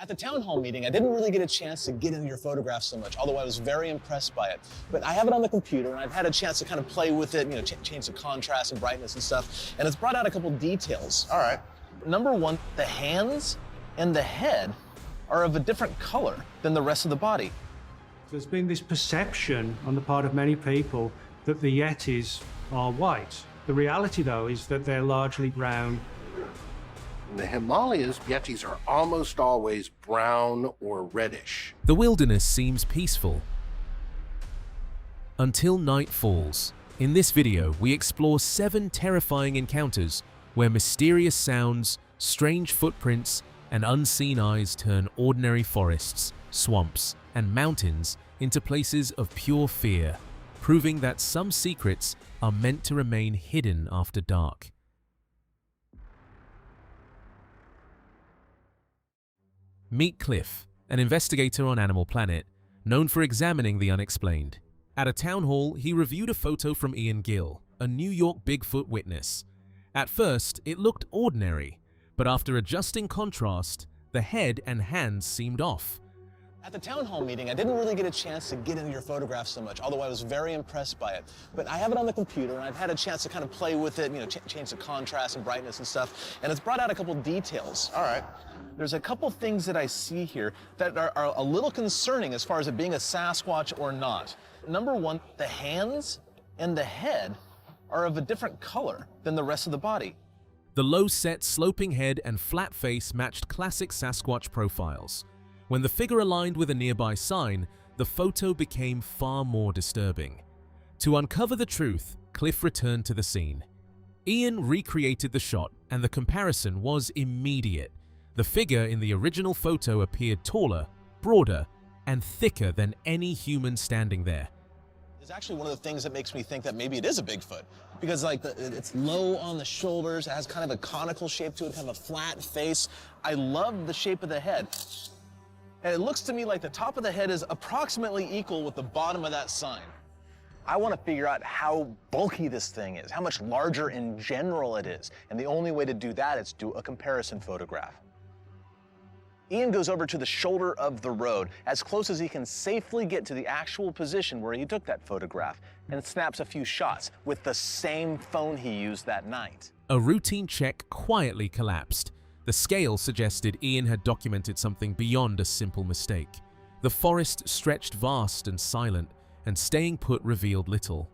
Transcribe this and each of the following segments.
At the town hall meeting, I didn't really get a chance to get into your photographs so much, although I was very impressed by it. But I have it on the computer, and I've had a chance to kind of play with it, change the contrast and brightness and stuff, and it's brought out a couple details. All right. Number one, the hands and the head are of a different color than the rest of the body. There's been this perception on the part of many people that the Yetis are white. The reality, though, is that they're largely brown. In the Himalayas, Yetis are almost always brown or reddish. The wilderness seems peaceful until night falls. In this video, we explore 7 terrifying encounters where mysterious sounds, strange footprints, and unseen eyes turn ordinary forests, swamps, and mountains into places of pure fear, proving that some secrets are meant to remain hidden after dark. Meet Cliff, an investigator on Animal Planet, known for examining the unexplained. At a town hall, he reviewed a photo from Ian Gill, a New York Bigfoot witness. At first, it looked ordinary, but after adjusting contrast, the head and hands seemed off. At the town hall meeting, I didn't really get a chance to get into your photographs so much, although I was very impressed by it. But I have it on the computer, and I've had a chance to kind of play with it, change the contrast and brightness and stuff, and it's brought out a couple details. All right. There's a couple things that I see here that are a little concerning as far as it being a Sasquatch or not. Number one, the hands and the head are of a different color than the rest of the body. The low-set, sloping head and flat face matched classic Sasquatch profiles. When the figure aligned with a nearby sign, the photo became far more disturbing. To uncover the truth, Cliff returned to the scene. Ian recreated the shot, and the comparison was immediate. The figure in the original photo appeared taller, broader, and thicker than any human standing there. It's actually one of the things that makes me think that maybe it is a Bigfoot, because it's low on the shoulders, it has kind of a conical shape to it, kind of a flat face. I love the shape of the head. And it looks to me like the top of the head is approximately equal with the bottom of that sign. I want to figure out how bulky this thing is, how much larger in general it is. And the only way to do that is do a comparison photograph. Ian goes over to the shoulder of the road, as close as he can safely get to the actual position where he took that photograph, and snaps a few shots with the same phone he used that night. A routine check quietly collapsed. The scale suggested Ian had documented something beyond a simple mistake. The forest stretched vast and silent, and staying put revealed little.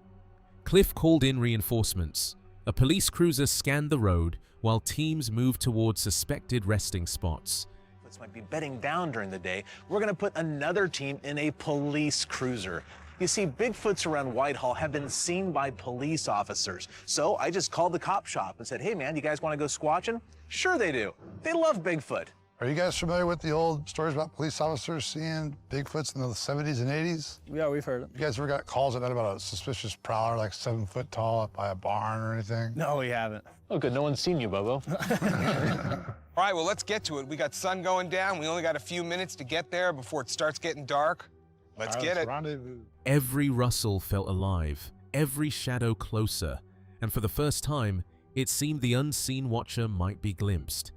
Cliff called in reinforcements. A police cruiser scanned the road, while teams moved towards suspected resting spots. This might be bedding down during the day. We're going to put another team in a police cruiser. You see, Bigfoots around Whitehall have been seen by police officers. So I just called the cop shop and said, hey man, you guys want to go squatching? Sure they do. They love Bigfoot. Are you guys familiar with the old stories about police officers seeing Bigfoots in the 70s and 80s? Yeah, we've heard it. You guys ever got calls at night about a suspicious prowler like 7 foot tall up by a barn or anything? No, we haven't. Oh good, no one's seen you, Bobo. All right, well, let's get to it. We got sun going down. We only got a few minutes to get there before it starts getting dark. Let's get it. Rendezvous. Every rustle felt alive, every shadow closer, and for the first time, it seemed the unseen watcher might be glimpsed.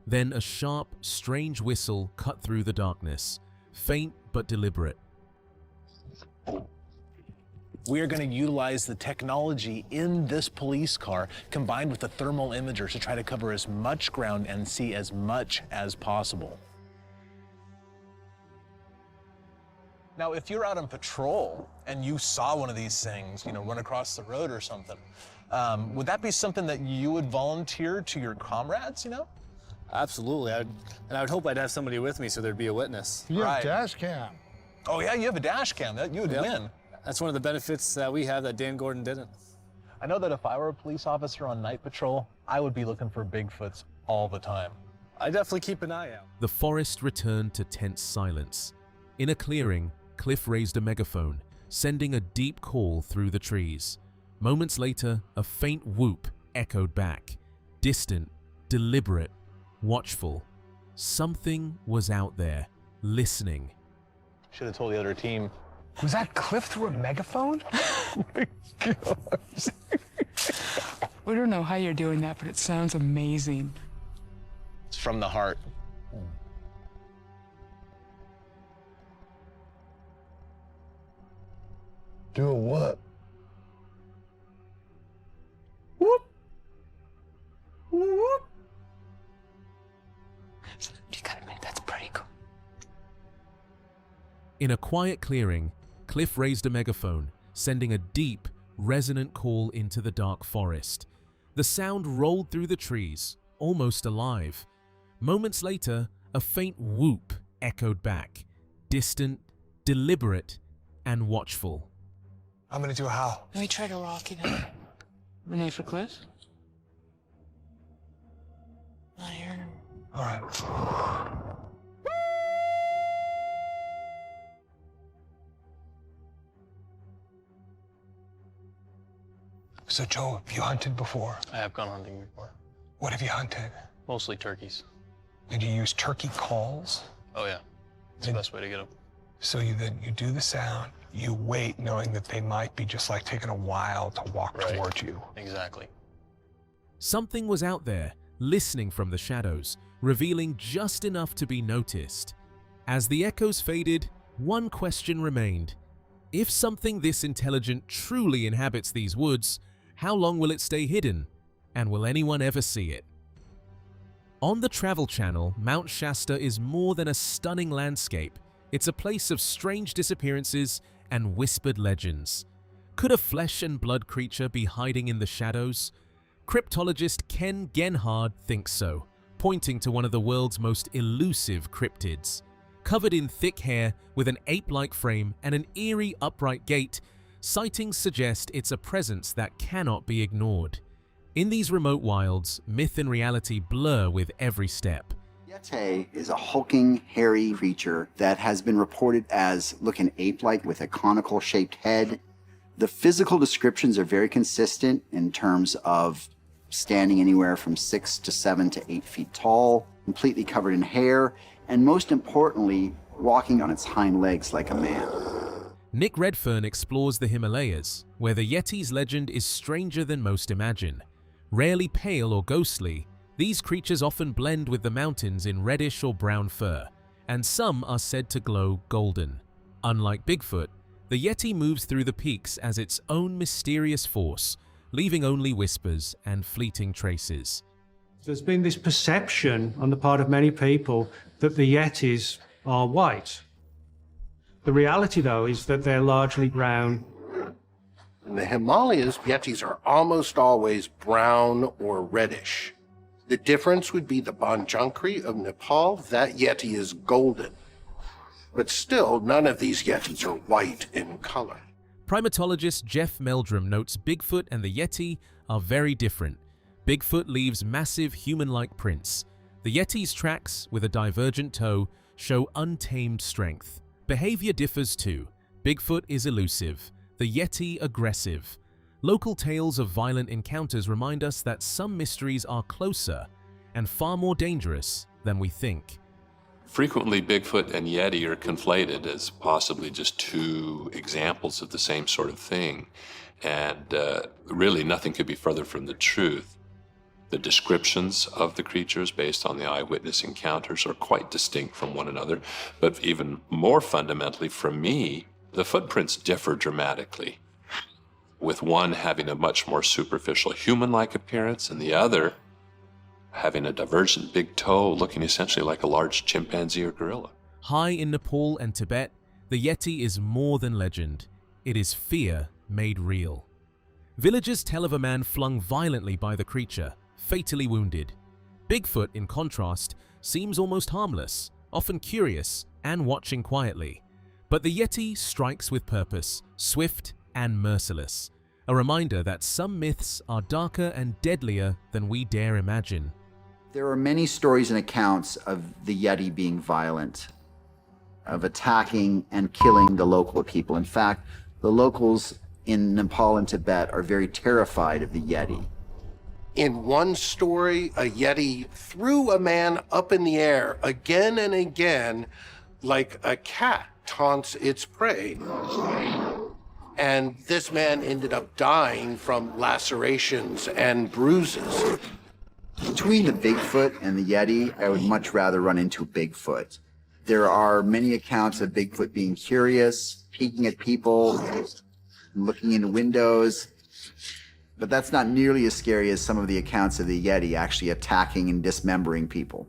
Then a sharp, strange whistle cut through the darkness, faint but deliberate. We are going to utilize the technology in this police car combined with the thermal imagers to try to cover as much ground and see as much as possible. Now, if you're out on patrol and you saw one of these things, run across the road or something, would that be something that you would volunteer to your comrades, Absolutely. And I would hope I'd have somebody with me so there'd be a witness. You have Right. dash cam. Oh yeah, you have a dash cam. You would Yep. win. That's one of the benefits that we have that Dan Gordon didn't. I know that if I were a police officer on night patrol, I would be looking for Bigfoots all the time. I definitely keep an eye out. The forest returned to tense silence. In a clearing, Cliff raised a megaphone, sending a deep call through the trees. Moments later, a faint whoop echoed back. Distant, deliberate, watchful. Something was out there, listening. Should have told the other team. Was that Cliff through a megaphone? We don't know how you're doing that, but it sounds amazing. It's from the heart. Do a what? Whoop. Whoop. You gotta admit, that's pretty cool. In a quiet clearing, Cliff raised a megaphone, sending a deep, resonant call into the dark forest. The sound rolled through the trees, almost alive. Moments later, a faint whoop echoed back, distant, deliberate, and watchful. I'm gonna do a howl. Let me try to rock it out. Renee for Cliff? I heard him. All right. So, Joe, have you hunted before? I have gone hunting before. What have you hunted? Mostly turkeys. Did you use turkey calls? Oh yeah, it's the best way to get them. So you do the sound, you wait knowing that they might be just like taking a while to walk towards you. Exactly. Something was out there, listening from the shadows, revealing just enough to be noticed. As the echoes faded, one question remained. If something this intelligent truly inhabits these woods, how long will it stay hidden? And will anyone ever see it? On the Travel Channel, Mount Shasta is more than a stunning landscape. It's a place of strange disappearances and whispered legends. Could a flesh and blood creature be hiding in the shadows? Cryptologist Ken Genhard thinks so, pointing to one of the world's most elusive cryptids. Covered in thick hair, with an ape-like frame and an eerie upright gait, sightings suggest it's a presence that cannot be ignored. In these remote wilds, myth and reality blur with every step. Yeti is a hulking, hairy creature that has been reported as looking ape-like with a conical-shaped head. The physical descriptions are very consistent in terms of standing anywhere from 6 to 7 to 8 feet tall, completely covered in hair, and most importantly, walking on its hind legs like a man. Nick Redfern explores the Himalayas, where the Yeti's legend is stranger than most imagine. Rarely pale or ghostly, these creatures often blend with the mountains in reddish or brown fur, and some are said to glow golden. Unlike Bigfoot, the Yeti moves through the peaks as its own mysterious force, leaving only whispers and fleeting traces. There's been this perception on the part of many people that the Yetis are white. The reality, though, is that they're largely brown. In the Himalayas, Yetis are almost always brown or reddish. The difference would be the Banjankri of Nepal. That Yeti is golden. But still, none of these Yetis are white in color. Primatologist Jeff Meldrum notes Bigfoot and the Yeti are very different. Bigfoot leaves massive human-like prints. The Yeti's tracks, with a divergent toe, show untamed strength. Behavior differs too. Bigfoot is elusive, the Yeti aggressive. Local tales of violent encounters remind us that some mysteries are closer and far more dangerous than we think. Frequently, Bigfoot and Yeti are conflated as possibly just two examples of the same sort of thing. And really, nothing could be further from the truth. The descriptions of the creatures based on the eyewitness encounters are quite distinct from one another. But even more fundamentally, for me, the footprints differ dramatically, with one having a much more superficial human-like appearance and the other having a divergent big toe looking essentially like a large chimpanzee or gorilla. High in Nepal and Tibet, the Yeti is more than legend. It is fear made real. Villagers tell of a man flung violently by the creature, fatally wounded. Bigfoot, in contrast, seems almost harmless, often curious and watching quietly. But the Yeti strikes with purpose, swift and merciless. A reminder that some myths are darker and deadlier than we dare imagine. There are many stories and accounts of the Yeti being violent, of attacking and killing the local people. In fact, the locals in Nepal and Tibet are very terrified of the Yeti. In one story, a Yeti threw a man up in the air again and again like a cat taunts its prey. And this man ended up dying from lacerations and bruises. Between the Bigfoot and the Yeti, I would much rather run into Bigfoot. There are many accounts of Bigfoot being curious, peeking at people, looking into windows. But that's not nearly as scary as some of the accounts of the Yeti actually attacking and dismembering people.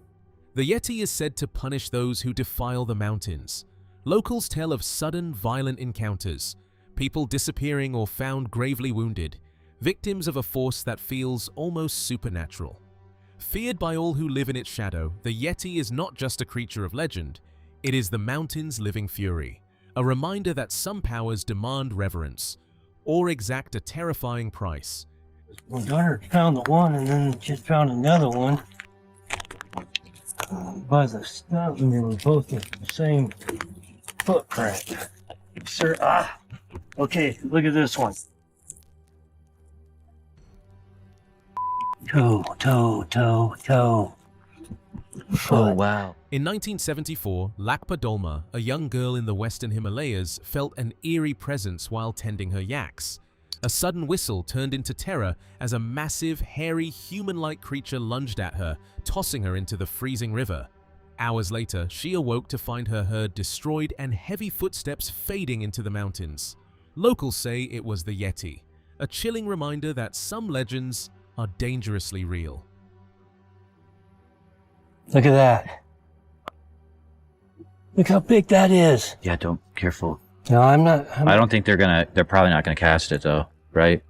The Yeti is said to punish those who defile the mountains. Locals tell of sudden, violent encounters, people disappearing or found gravely wounded, victims of a force that feels almost supernatural. Feared by all who live in its shadow, the Yeti is not just a creature of legend, it is the mountain's living fury, a reminder that some powers demand reverence, or exact a terrifying price. My daughter found the one and then just found another one by the stump, and they were both the same footprint. Sir, okay, look at this one. Toe. Oh, wow. In 1974, Lakpa Dolma, a young girl in the western Himalayas, felt an eerie presence while tending her yaks. A sudden whistle turned into terror as a massive, hairy, human-like creature lunged at her, tossing her into the freezing river. Hours later, she awoke to find her herd destroyed and heavy footsteps fading into the mountains. Locals say it was the Yeti, a chilling reminder that some legends are dangerously real. Look at that. Look how big that is. Yeah, careful. No, I'm not. I don't think they're probably not gonna cast it though, right?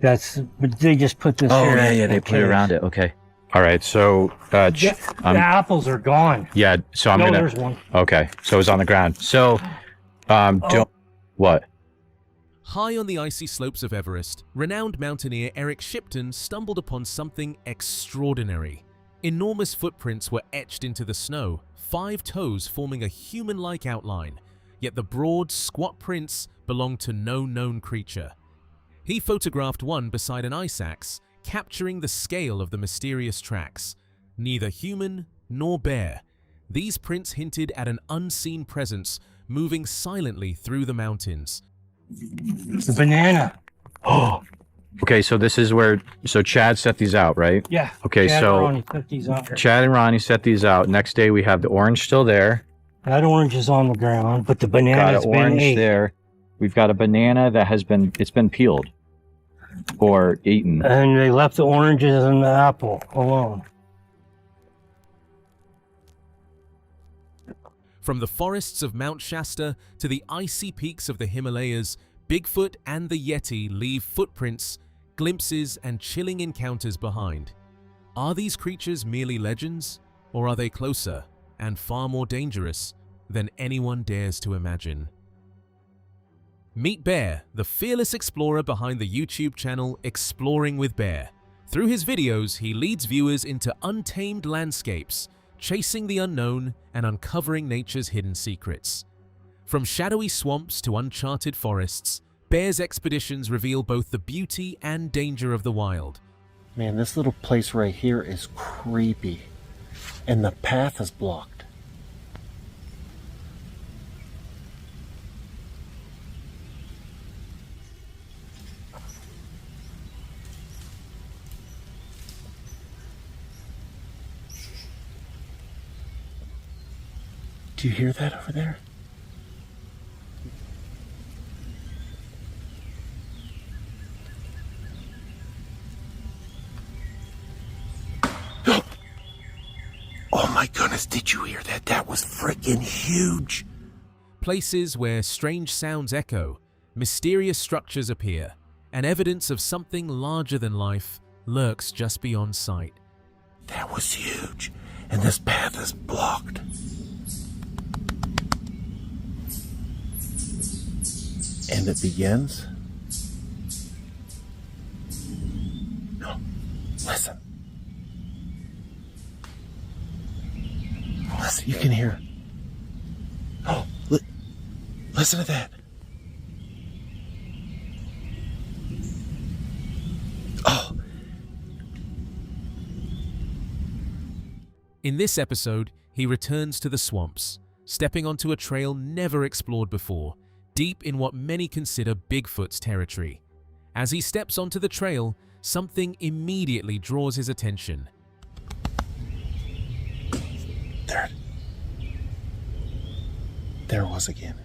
But they just put this here. Oh, yeah, they put it around it. Okay. All right, so the apples are gone. Yeah, so I'm there's one. Okay, so it's on the ground. So, what? High on the icy slopes of Everest, renowned mountaineer Eric Shipton stumbled upon something extraordinary. Enormous footprints were etched into the snow, 5 toes forming a human-like outline, yet the broad, squat prints belonged to no known creature. He photographed one beside an ice axe, capturing the scale of the mysterious tracks. Neither human nor bear, these prints hinted at an unseen presence moving silently through the mountains. The banana. Oh. Okay, so this is where, Chad set these out, right? Yeah. Okay, Chad so and Ronnie set these out. Chad and Ronnie set these out. Next day we have the orange still there. That orange is on the ground, but the banana's got an been orange ate. there. We've got a banana that it's been peeled or eaten. And they left the oranges and the apple alone. From the forests of Mount Shasta to the icy peaks of the Himalayas, Bigfoot and the Yeti leave footprints, glimpses, and chilling encounters behind. Are these creatures merely legends, or are they closer and far more dangerous than anyone dares to imagine? Meet Bear, the fearless explorer behind the YouTube channel Exploring with Bear. Through his videos, he leads viewers into untamed landscapes, chasing the unknown and uncovering nature's hidden secrets. From shadowy swamps to uncharted forests, Bear's expeditions reveal both the beauty and danger of the wild. Man, this little place right here is creepy, and the path is blocked. Do you hear that over there? Oh my goodness, did you hear that? That was freaking huge. Places where strange sounds echo, mysterious structures appear, and evidence of something larger than life lurks just beyond sight. That was huge, and this path is blocked. And it begins. No, listen. Listen, you can hear. Oh, listen to that. Oh. In this episode, he returns to the swamps, stepping onto a trail never explored before, deep in what many consider Bigfoot's territory. As he steps onto the trail, something immediately draws his attention. There it was again.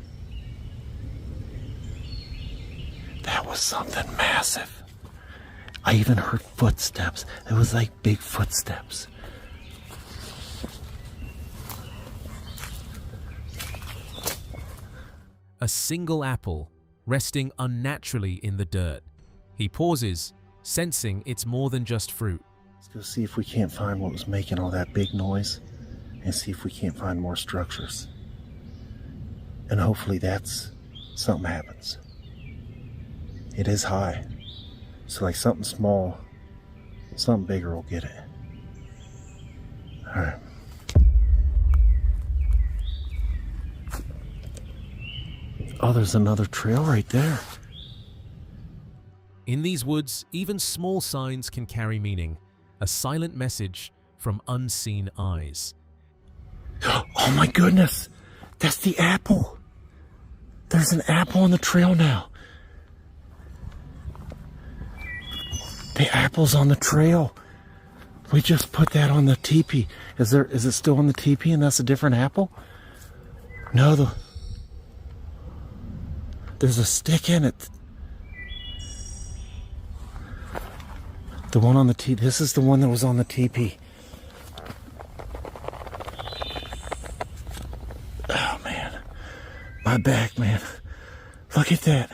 That was something massive. I even heard footsteps. It was like big footsteps. A single apple resting unnaturally in the dirt. He pauses, sensing it's more than just fruit. Let's go see if we can't find what was making all that big noise and see if we can't find more structures. And hopefully something happens. It is high. So like something small, something bigger will get it. All right. Oh, there's another trail right there. In these woods, even small signs can carry meaning. A silent message from unseen eyes. Oh my goodness! That's the apple! There's an apple on the trail now. The apple's on the trail. We just put that on the teepee. Is it still on the teepee and that's a different apple? No, there's a stick in it. The one on the teepee. This is the one that was on the teepee. Oh man. My back, man. Look at that.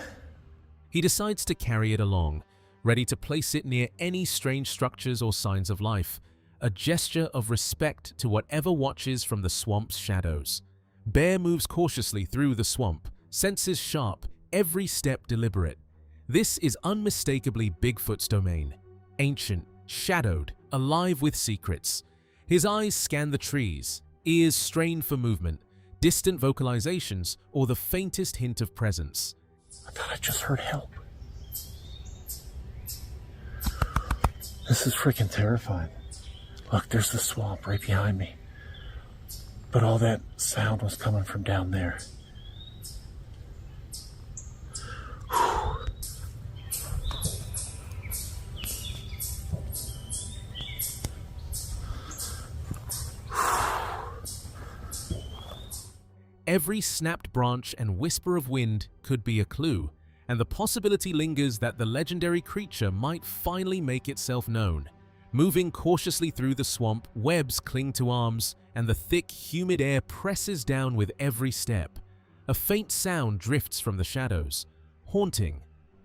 He decides to carry it along, ready to place it near any strange structures or signs of life, a gesture of respect to whatever watches from the swamp's shadows. Bear moves cautiously through the swamp, senses sharp, every step deliberate. This is unmistakably Bigfoot's domain. Ancient, shadowed, alive with secrets. His eyes scan the trees, ears strain for movement, distant vocalizations, or the faintest hint of presence. I thought I just heard help. This is freaking terrifying. Look, there's the swamp right behind me. But all that sound was coming from down there. Every snapped branch and whisper of wind could be a clue, and the possibility lingers that the legendary creature might finally make itself known. Moving cautiously through the swamp, webs cling to arms, and the thick, humid air presses down with every step. A faint sound drifts from the shadows, haunting,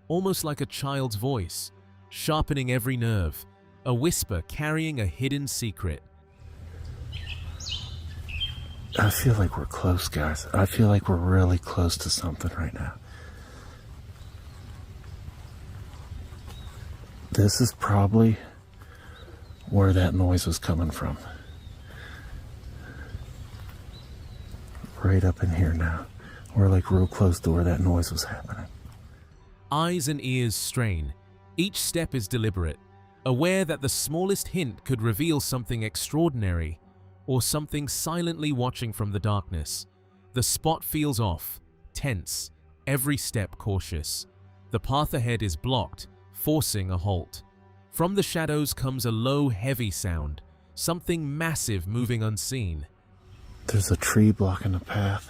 almost like a child's voice, sharpening every nerve, a whisper carrying a hidden secret. I feel like we're close, guys. I feel like we're really close to something right now. This is probably where that noise was coming from. Right up in here now. We're like real close to where that noise was happening. Eyes and ears strain. Each step is deliberate, aware that the smallest hint could reveal something extraordinary, or something silently watching from the darkness. The spot feels off, tense, every step cautious. The path ahead is blocked, forcing a halt. From the shadows comes a low, heavy sound, something massive moving unseen. There's a tree blocking the path.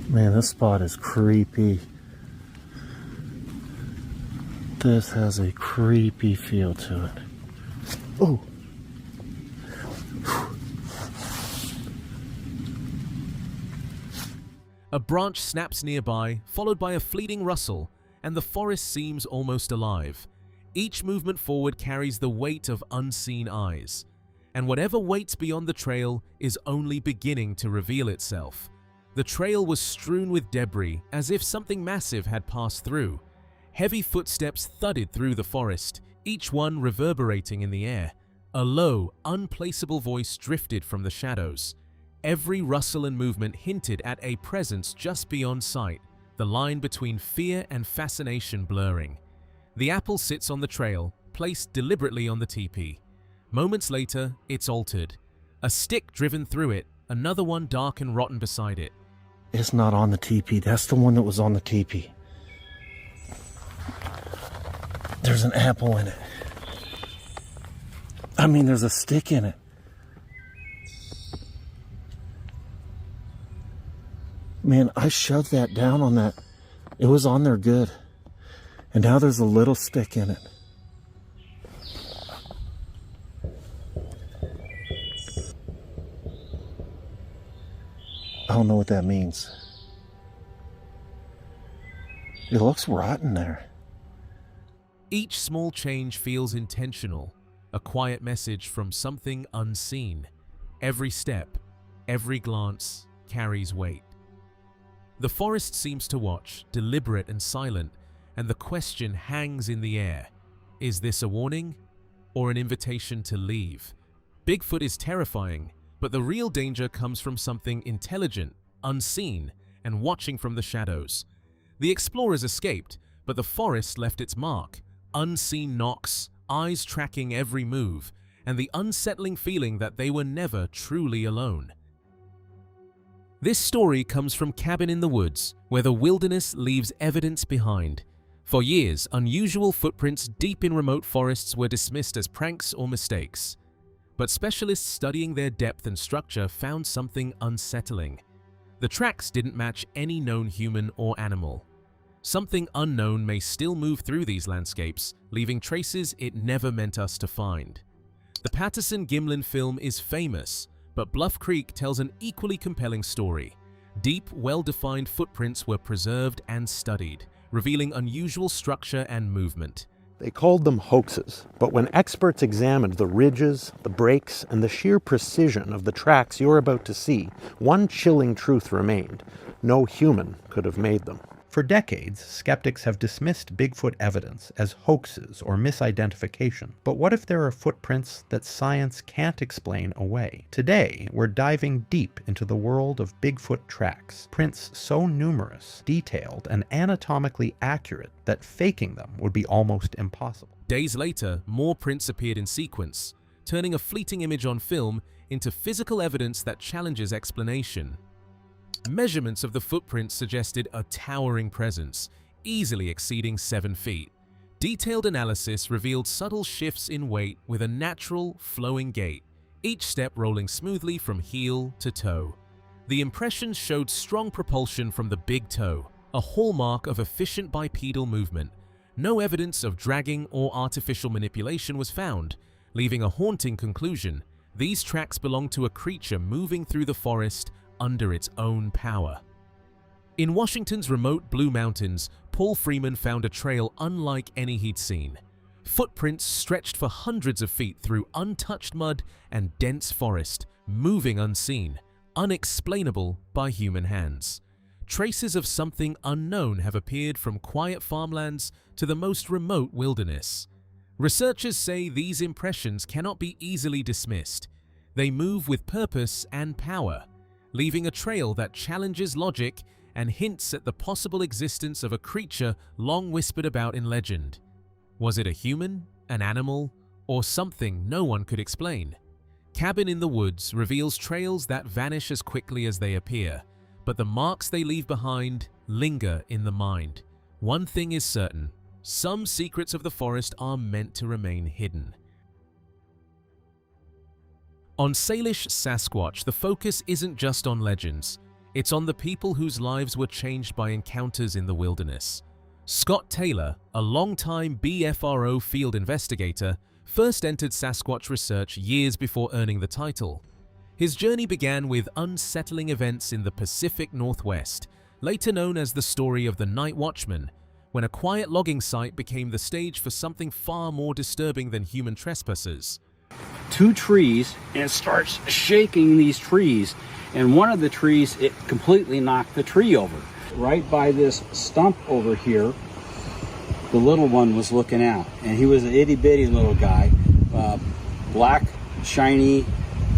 Man, this spot is creepy. This has a creepy feel to it. Oh! A branch snaps nearby, followed by a fleeting rustle, and the forest seems almost alive. Each movement forward carries the weight of unseen eyes, and whatever waits beyond the trail is only beginning to reveal itself. The trail was strewn with debris, as if something massive had passed through. Heavy footsteps thudded through the forest, each one reverberating in the air. A low, unplaceable voice drifted from the shadows. Every rustle and movement hinted at a presence just beyond sight, the line between fear and fascination blurring. The apple sits on the trail, placed deliberately on the teepee. Moments later, it's altered. A stick driven through it, another one dark and rotten beside it. It's not on the teepee. That's the one that was on the teepee. There's an apple in it. I mean, there's a stick in it. Man, I shoved that down on that. It was on there good. And now there's a little stick in it. I don't know what that means. It looks rotten there. Each small change feels intentional, a quiet message from something unseen. Every step, every glance carries weight. The forest seems to watch, deliberate and silent, and the question hangs in the air. Is this a warning or an invitation to leave? Bigfoot is terrifying, but the real danger comes from something intelligent, unseen, and watching from the shadows. The explorers escaped, but the forest left its mark. Unseen knocks, eyes tracking every move, and the unsettling feeling that they were never truly alone. This story comes from Cabin in the Woods, where the wilderness leaves evidence behind. For years, unusual footprints deep in remote forests were dismissed as pranks or mistakes. But specialists studying their depth and structure found something unsettling. The tracks didn't match any known human or animal. Something unknown may still move through these landscapes, leaving traces it never meant us to find. The Patterson-Gimlin film is famous, but Bluff Creek tells an equally compelling story. Deep, well-defined footprints were preserved and studied, revealing unusual structure and movement. They called them hoaxes, but when experts examined the ridges, the breaks, and the sheer precision of the tracks you're about to see, one chilling truth remained: no human could have made them. For decades, skeptics have dismissed Bigfoot evidence as hoaxes or misidentification. But what if there are footprints that science can't explain away? Today, we're diving deep into the world of Bigfoot tracks, prints so numerous, detailed, and anatomically accurate that faking them would be almost impossible. Days later, more prints appeared in sequence, turning a fleeting image on film into physical evidence that challenges explanation. Measurements of the footprints suggested a towering presence, easily exceeding 7 feet. Detailed analysis revealed subtle shifts in weight with a natural, flowing gait, each step rolling smoothly from heel to toe. The impressions showed strong propulsion from the big toe, a hallmark of efficient bipedal movement. No evidence of dragging or artificial manipulation was found, leaving a haunting conclusion. These tracks belonged to a creature moving through the forest under its own power. In Washington's remote Blue Mountains, Paul Freeman found a trail unlike any he'd seen. Footprints stretched for hundreds of feet through untouched mud and dense forest, moving unseen, unexplainable by human hands. Traces of something unknown have appeared from quiet farmlands to the most remote wilderness. Researchers say these impressions cannot be easily dismissed. They move with purpose and power, leaving a trail that challenges logic and hints at the possible existence of a creature long whispered about in legend. Was it a human, an animal, or something no one could explain? Cabin in the Woods reveals trails that vanish as quickly as they appear, but the marks they leave behind linger in the mind. One thing is certain: some secrets of the forest are meant to remain hidden. On Salish Sasquatch, the focus isn't just on legends. It's on the people whose lives were changed by encounters in the wilderness. Scott Taylor, a longtime BFRO field investigator, first entered Sasquatch research years before earning the title. His journey began with unsettling events in the Pacific Northwest, later known as the story of the Night Watchman, when a quiet logging site became the stage for something far more disturbing than human trespassers. 2 trees, and it starts shaking these trees, and one of the trees, it completely knocked the tree over. Right by this stump over here, the little one was looking out, and he was an itty-bitty little guy, black, shiny,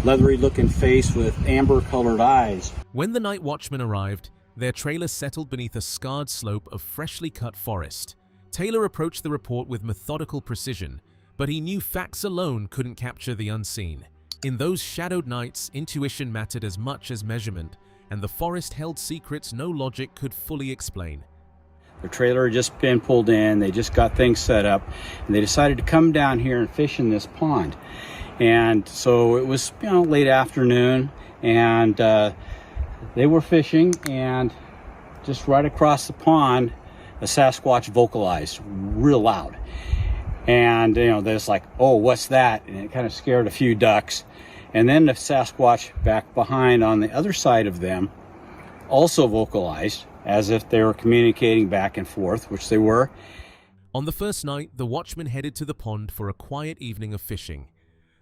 leathery looking face with amber colored eyes. When the Night Watchman arrived, their trailer settled beneath a scarred slope of freshly cut forest. Taylor approached the report with methodical precision, but he knew facts alone couldn't capture the unseen. In those shadowed nights, intuition mattered as much as measurement, and the forest held secrets no logic could fully explain. Their trailer had just been pulled in, they just got things set up, and they decided to come down here and fish in this pond. And so it was, late afternoon, and they were fishing, and just right across the pond, a Sasquatch vocalized real loud. And, they're just like, oh, what's that? And it kind of scared a few ducks. And then the Sasquatch back behind on the other side of them also vocalized, as if they were communicating back and forth, which they were. On the first night, the watchmen headed to the pond for a quiet evening of fishing.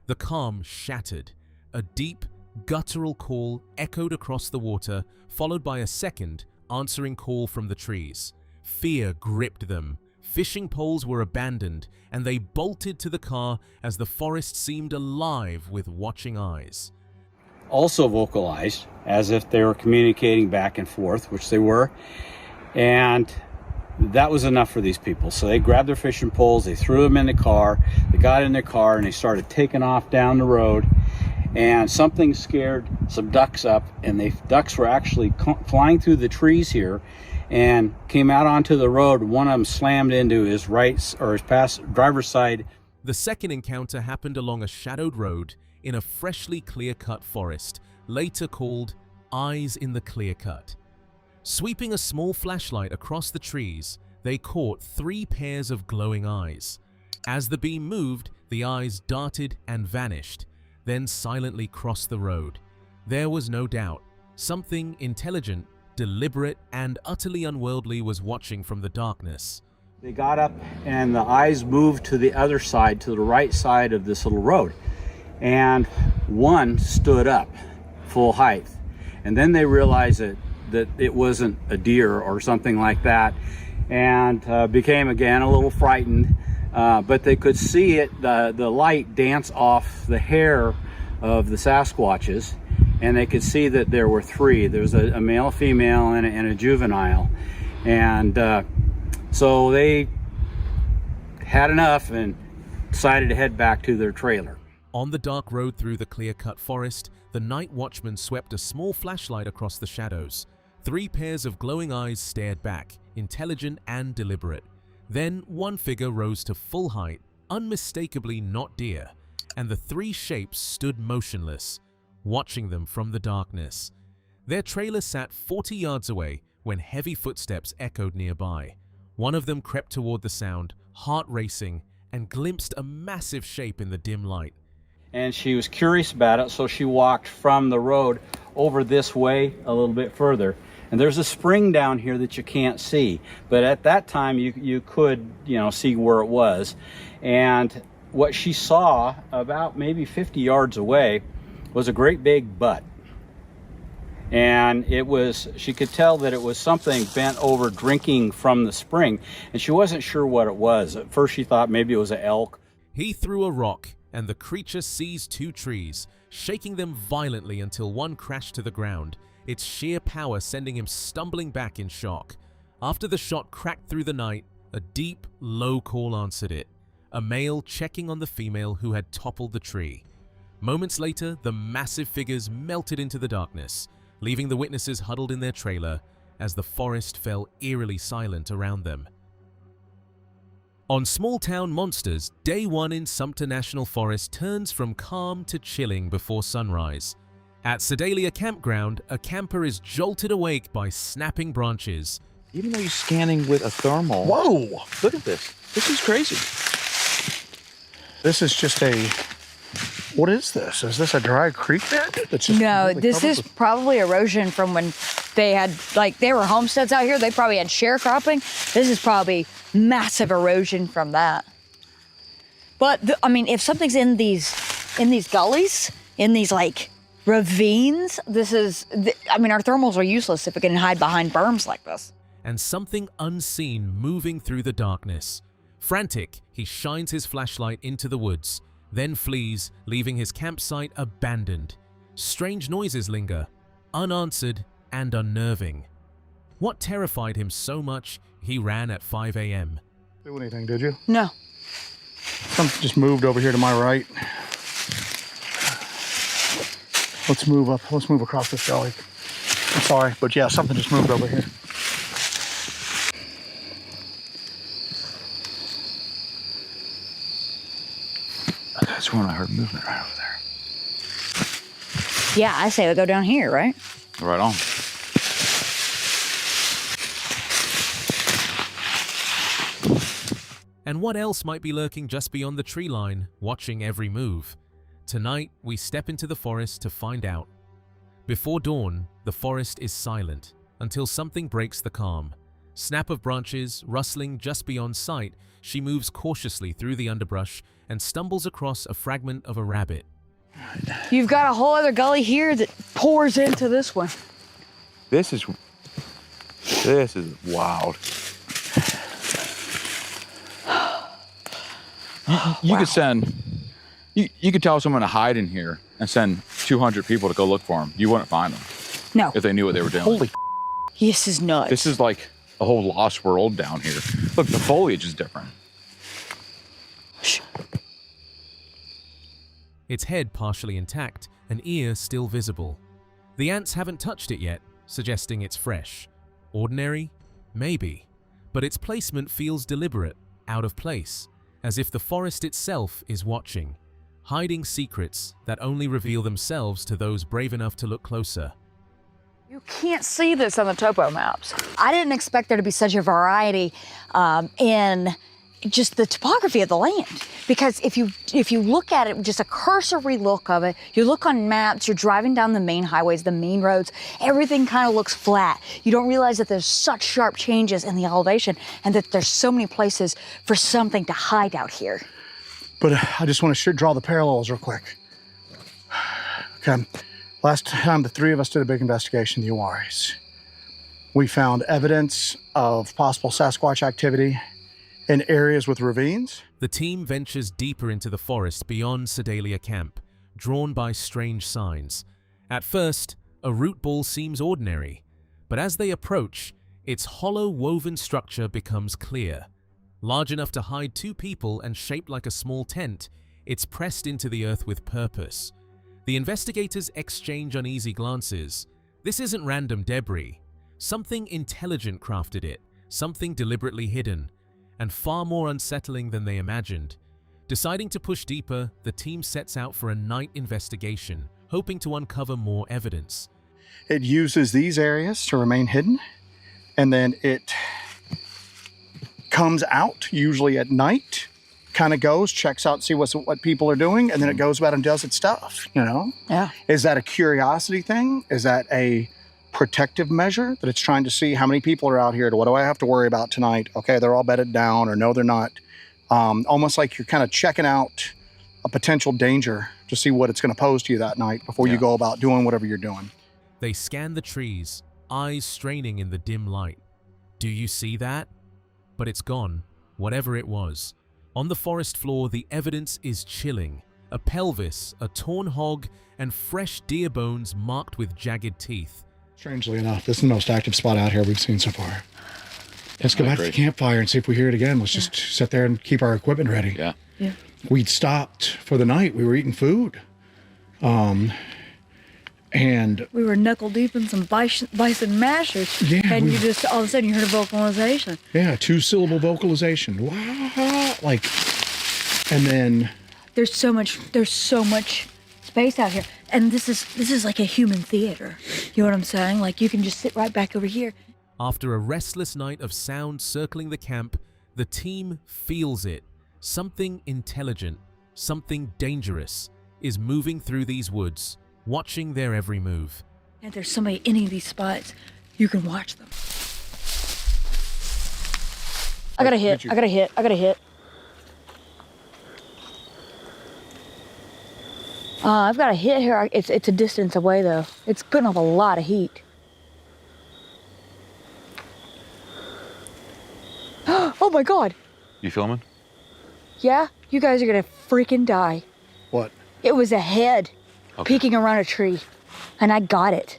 The calm shattered. A deep, guttural call echoed across the water, followed by a second, answering call from the trees. Fear gripped them. Fishing poles were abandoned, and they bolted to the car as the forest seemed alive with watching eyes. Also vocalized, as if they were communicating back and forth, which they were. And that was enough for these people. So they grabbed their fishing poles, they threw them in the car, they got in their car, and they started taking off down the road. And something scared some ducks up, and the ducks were actually flying through the trees here and came out onto the road. One of them slammed into his driver's side. The second encounter happened along a shadowed road in a freshly clear-cut forest, later called Eyes in the Clear Cut. Sweeping a small flashlight across the trees, they caught 3 pairs of glowing eyes. As the beam moved, the eyes darted and vanished, then silently crossed the road. There was no doubt, something intelligent, deliberate, and utterly unworldly was watching from the darkness. They got up and the eyes moved to the other side, to the right side of this little road. And one stood up, full height. And then they realized that it wasn't a deer or something like that, and became again a little frightened. But they could see it, the light dance off the hair of the Sasquatches, and they could see that there were 3. There was a male, female, and a juvenile. And so they had enough and decided to head back to their trailer. On the dark road through the clear-cut forest, the night watchman swept a small flashlight across the shadows. 3 pairs of glowing eyes stared back, intelligent and deliberate. Then one figure rose to full height, unmistakably not deer, and the 3 shapes stood motionless, watching them from the darkness. Their trailer sat 40 yards away when heavy footsteps echoed nearby. One of them crept toward the sound, heart racing, and glimpsed a massive shape in the dim light. And she was curious about it, so she walked from the road over this way a little bit further. And there's a spring down here that you can't see, but at that time you could, see where it was. And what she saw about maybe 50 yards away was a great big butt. And she could tell that it was something bent over drinking from the spring, and she wasn't sure what it was. At first she thought maybe it was an elk. He threw a rock, and the creature seized 2 trees, shaking them violently until one crashed to the ground, its sheer power sending him stumbling back in shock. After the shot cracked through the night, a deep, low call answered it, a male checking on the female who had toppled the tree. Moments later, the massive figures melted into the darkness, leaving the witnesses huddled in their trailer as the forest fell eerily silent around them. On Small Town Monsters, Day 1 in Sumter National Forest turns from calm to chilling before sunrise. At Sedalia Campground, a camper is jolted awake by snapping branches. Even though you're scanning with a thermal. Whoa! Look at this. This is crazy. This is just what is this? Is this a dry creek bed? No, this is probably erosion from when they had, they were homesteads out here. They probably had sharecropping. This is probably massive erosion from that. But, if something's in these gullies, in these, ravines, our thermals are useless if it can hide behind berms like this. And something unseen moving through the darkness. Frantic, he shines his flashlight into the woods, then flees, leaving his campsite abandoned. Strange noises linger, unanswered and unnerving. What terrified him so much, he ran at 5 a.m. Do anything, did you? No. Something just moved over here to my right. Let's move up. Let's move across this gully. I'm sorry, but yeah, something just moved over here. I sworn I heard movement right over there. Yeah, I say we go down here, right? Right on. And what else might be lurking just beyond the tree line, watching every move? Tonight, we step into the forest to find out. Before dawn, the forest is silent until something breaks the calm. Snap of branches, rustling just beyond sight, she moves cautiously through the underbrush and stumbles across a fragment of a rabbit. You've got a whole other gully here that pours into this one. This is wild. You could send, you could tell someone to hide in here and send 200 people to go look for them. You wouldn't find them. No. If they knew what they were doing. Holy This is nuts. This is like a whole lost world down here. Look, the foliage is different. Its head partially intact, an ear still visible. The ants haven't touched it yet, suggesting it's fresh. Ordinary? Maybe. But its placement feels deliberate, out of place, as if the forest itself is watching, hiding secrets that only reveal themselves to those brave enough to look closer. You can't see this on the topo maps. I didn't expect there to be such a variety in just the topography of the land. Because if you look at it, just a cursory look of it, you look on maps, you're driving down the main highways, the main roads, everything kind of looks flat. You don't realize that there's such sharp changes in the elevation and that there's so many places for something to hide out here. But I just want to draw the parallels real quick. Okay. Last time the three of us did a big investigation in the Uwaris, we found evidence of possible Sasquatch activity in areas with ravines. The team ventures deeper into the forest beyond Sedalia Camp, drawn by strange signs. At first, a root ball seems ordinary, but as they approach, its hollow woven structure becomes clear. Large enough to hide two people and shaped like a small tent, it's pressed into the earth with purpose. The investigators exchange uneasy glances. This isn't random debris. Something intelligent crafted it, something deliberately hidden, and far more unsettling than they imagined. Deciding to push deeper, the team sets out for a night investigation, hoping to uncover more evidence. It uses these areas to remain hidden, and then it comes out, usually at night, kind of goes, checks out, see what people are doing, and then it goes about and does its stuff, you know? Yeah. Is that a curiosity thing? Is that a protective measure that it's trying to see how many people are out here? What do I have to worry about tonight? Okay, they're all bedded down, or no, they're not. Almost like you're kind of checking out a potential danger to see what it's going to pose to you that night before you go about doing whatever you're doing. They scan the trees, eyes straining in the dim light. Do you see that? But it's gone, whatever it was. On the forest floor, the evidence is chilling. A pelvis, a torn hog, and fresh deer bones marked with jagged teeth. Strangely enough, this is the most active spot out here we've seen so far. Let's go back to the campfire and see if we hear it again. Let's just sit there and keep our equipment ready. Yeah. We'd stopped for the night. We were eating food. And we were knuckle deep in some bison mashers, and you just all of a sudden you heard a vocalization. Yeah, 2-syllable vocalization. Wow, like, and then there's so much space out here, and this is like a human theater. You know what I'm saying? Like you can just sit right back over here. After a restless night of sound circling the camp, the team feels it. Something intelligent, something dangerous, is moving through these woods, watching their every move. And there's somebody in any of these spots, you can watch them. I got a hit. I've got a hit here. It's a distance away though. It's putting up a lot of heat. Oh my God. You filming? Yeah, you guys are gonna freaking die. What? It was a head peeking around a tree, and I got it.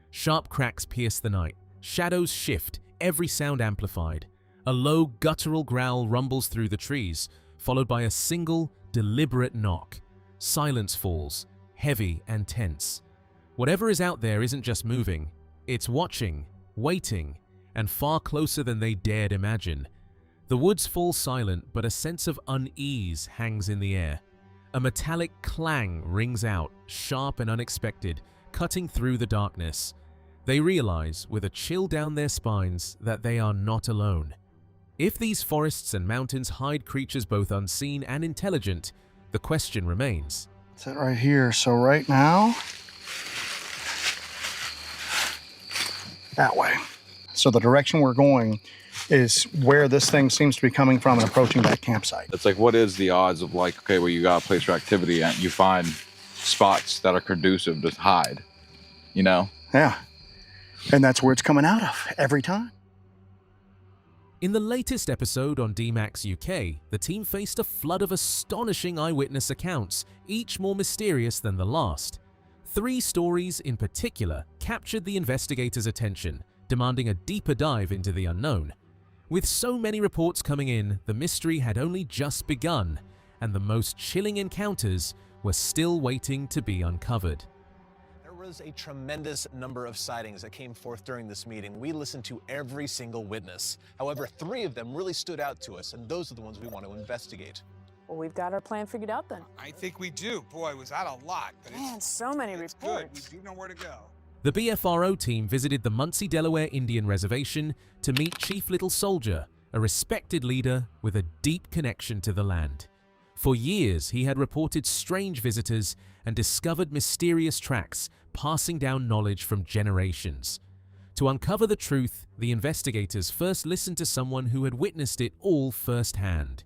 Sharp cracks pierce the night. Shadows shift, every sound amplified. A low, guttural growl rumbles through the trees, followed by a single, deliberate knock. Silence falls, heavy and tense. Whatever is out there isn't just moving, it's watching, waiting, and far closer than they dared imagine. The woods fall silent, but a sense of unease hangs in the air. A metallic clang rings out, sharp and unexpected, cutting through the darkness. They realize, with a chill down their spines, that they are not alone. If these forests and mountains hide creatures both unseen and intelligent, the question remains. It's it right here. So right now, that way. So the direction we're going is where this thing seems to be coming from and approaching that campsite. It's like, what is the odds of like, okay, well, you got a place for activity and you find spots that are conducive to hide, you know? Yeah. And that's where it's coming out of every time. In the latest episode on DMAX UK, the team faced a flood of astonishing eyewitness accounts, each more mysterious than the last. 3 stories in particular captured the investigators' attention, demanding a deeper dive into the unknown. With so many reports coming in, the mystery had only just begun, and the most chilling encounters were still waiting to be uncovered. There was a tremendous number of sightings that came forth during this meeting. We listened to every single witness. However, 3 of them really stood out to us, and those are the ones we want to investigate. Well, we've got our plan figured out then. I think we do. Boy, was that a lot. But Man, so many it's reports. good. We do know where to go. The BFRO team visited the Muncie, Delaware Indian Reservation to meet Chief Little Soldier, a respected leader with a deep connection to the land. For years, he had reported strange visitors and discovered mysterious tracks, passing down knowledge from generations. To uncover the truth, the investigators first listened to someone who had witnessed it all firsthand.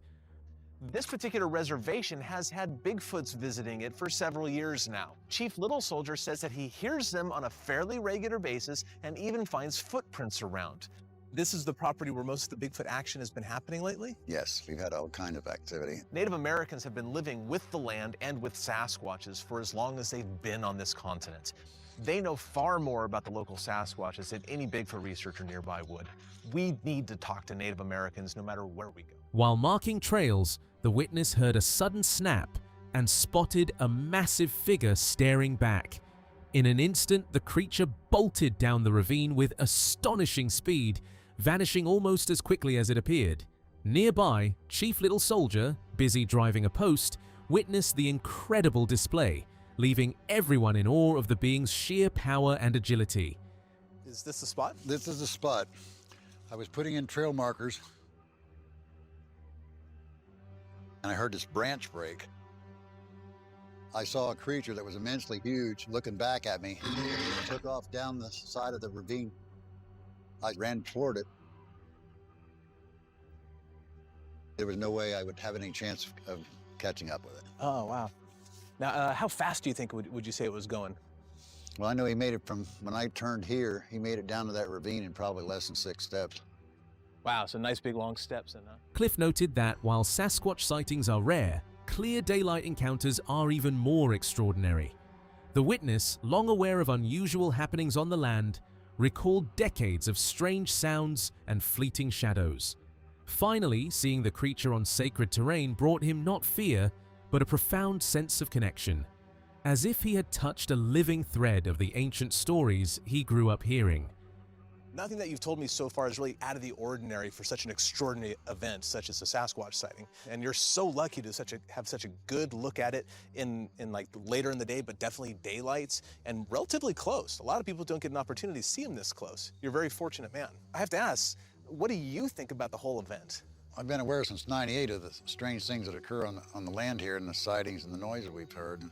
This particular reservation has had Bigfoots visiting it for several years now. Chief Little Soldier says that he hears them on a fairly regular basis and even finds footprints around. This is the property where most of the Bigfoot action has been happening lately? Yes, we've had all kind of activity. Native Americans have been living with the land and with Sasquatches for as long as they've been on this continent. They know far more about the local Sasquatches than any Bigfoot researcher nearby would. We need to talk to Native Americans no matter where we go. While marking trails, the witness heard a sudden snap and spotted a massive figure staring back. In an instant, the creature bolted down the ravine with astonishing speed, vanishing almost as quickly as it appeared. Nearby, Chief Little Soldier, busy driving a post, witnessed the incredible display, leaving everyone in awe of the being's sheer power and agility. Is this the spot? This is the spot. I was putting in trail markers, and I heard this branch break. I saw a creature that was immensely huge looking back at me. It took off down the side of the ravine. I ran toward it. There was no way I would have any chance of catching up with it. Oh, wow. Now, how fast do you think would you say it was going? Well, I know he made it from when I turned here, he made it down to that ravine in probably less than 6 steps. Wow, so nice big long steps in that. Cliff noted that while Sasquatch sightings are rare, clear daylight encounters are even more extraordinary. The witness, long aware of unusual happenings on the land, recalled decades of strange sounds and fleeting shadows. Finally, seeing the creature on sacred terrain brought him not fear, but a profound sense of connection, as if he had touched a living thread of the ancient stories he grew up hearing. Nothing that you've told me so far is really out of the ordinary for such an extraordinary event such as a Sasquatch sighting. And you're so lucky to have such a good look at it in like later in the day, but definitely daylights and relatively close. A lot of people don't get an opportunity to see them this close. You're a very fortunate man. I have to ask, what do you think about the whole event? I've been aware since '98 of the strange things that occur on the land here and the sightings and the noise that we've heard.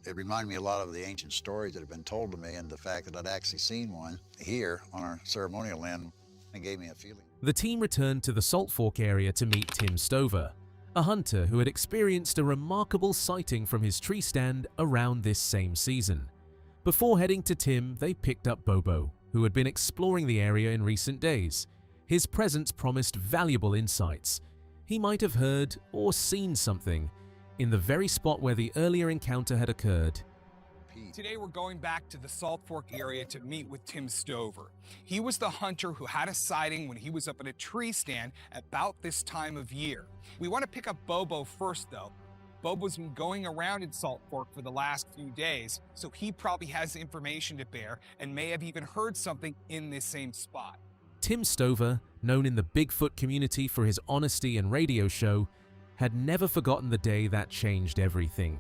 It reminded me a lot of the ancient stories that have been told to me, and the fact that I'd actually seen one here on our ceremonial land, it gave me a feeling. The team returned to the Salt Fork area to meet Tim Stover, a hunter who had experienced a remarkable sighting from his tree stand around this same season. Before heading to Tim, they picked up Bobo, who had been exploring the area in recent days. His presence promised valuable insights. He might have heard or seen something in the very spot where the earlier encounter had occurred. Today we're going back to the Salt Fork area to meet with Tim Stover. He was the hunter who had a sighting when he was up at a tree stand about this time of year. We want to pick up Bobo first though. Bub was going around in Salt Fork for the last few days, so he probably has information to bear and may have even heard something in this same spot. Tim Stover, known in the Bigfoot community for his honesty and radio show, had never forgotten the day that changed everything.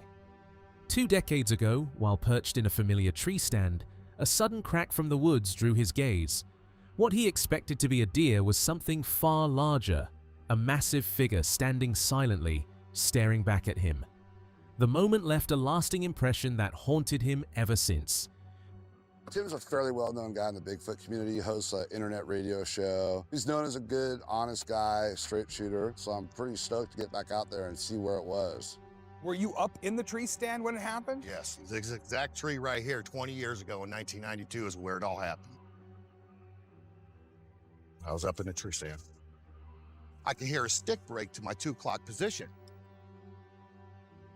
2 decades ago, while perched in a familiar tree stand, a sudden crack from the woods drew his gaze. What he expected to be a deer was something far larger, a massive figure standing silently, staring back at him. The moment left a lasting impression that haunted him ever since. Tim's a fairly well-known guy in the Bigfoot community. He hosts an internet radio show. He's known as a good, honest guy, straight shooter, so I'm pretty stoked to get back out there and see where it was. Were you up in the tree stand when it happened? Yes, this exact tree right here 20 years ago in 1992 is where it all happened. I was up in the tree stand. I could hear a stick break to my 2 o'clock position.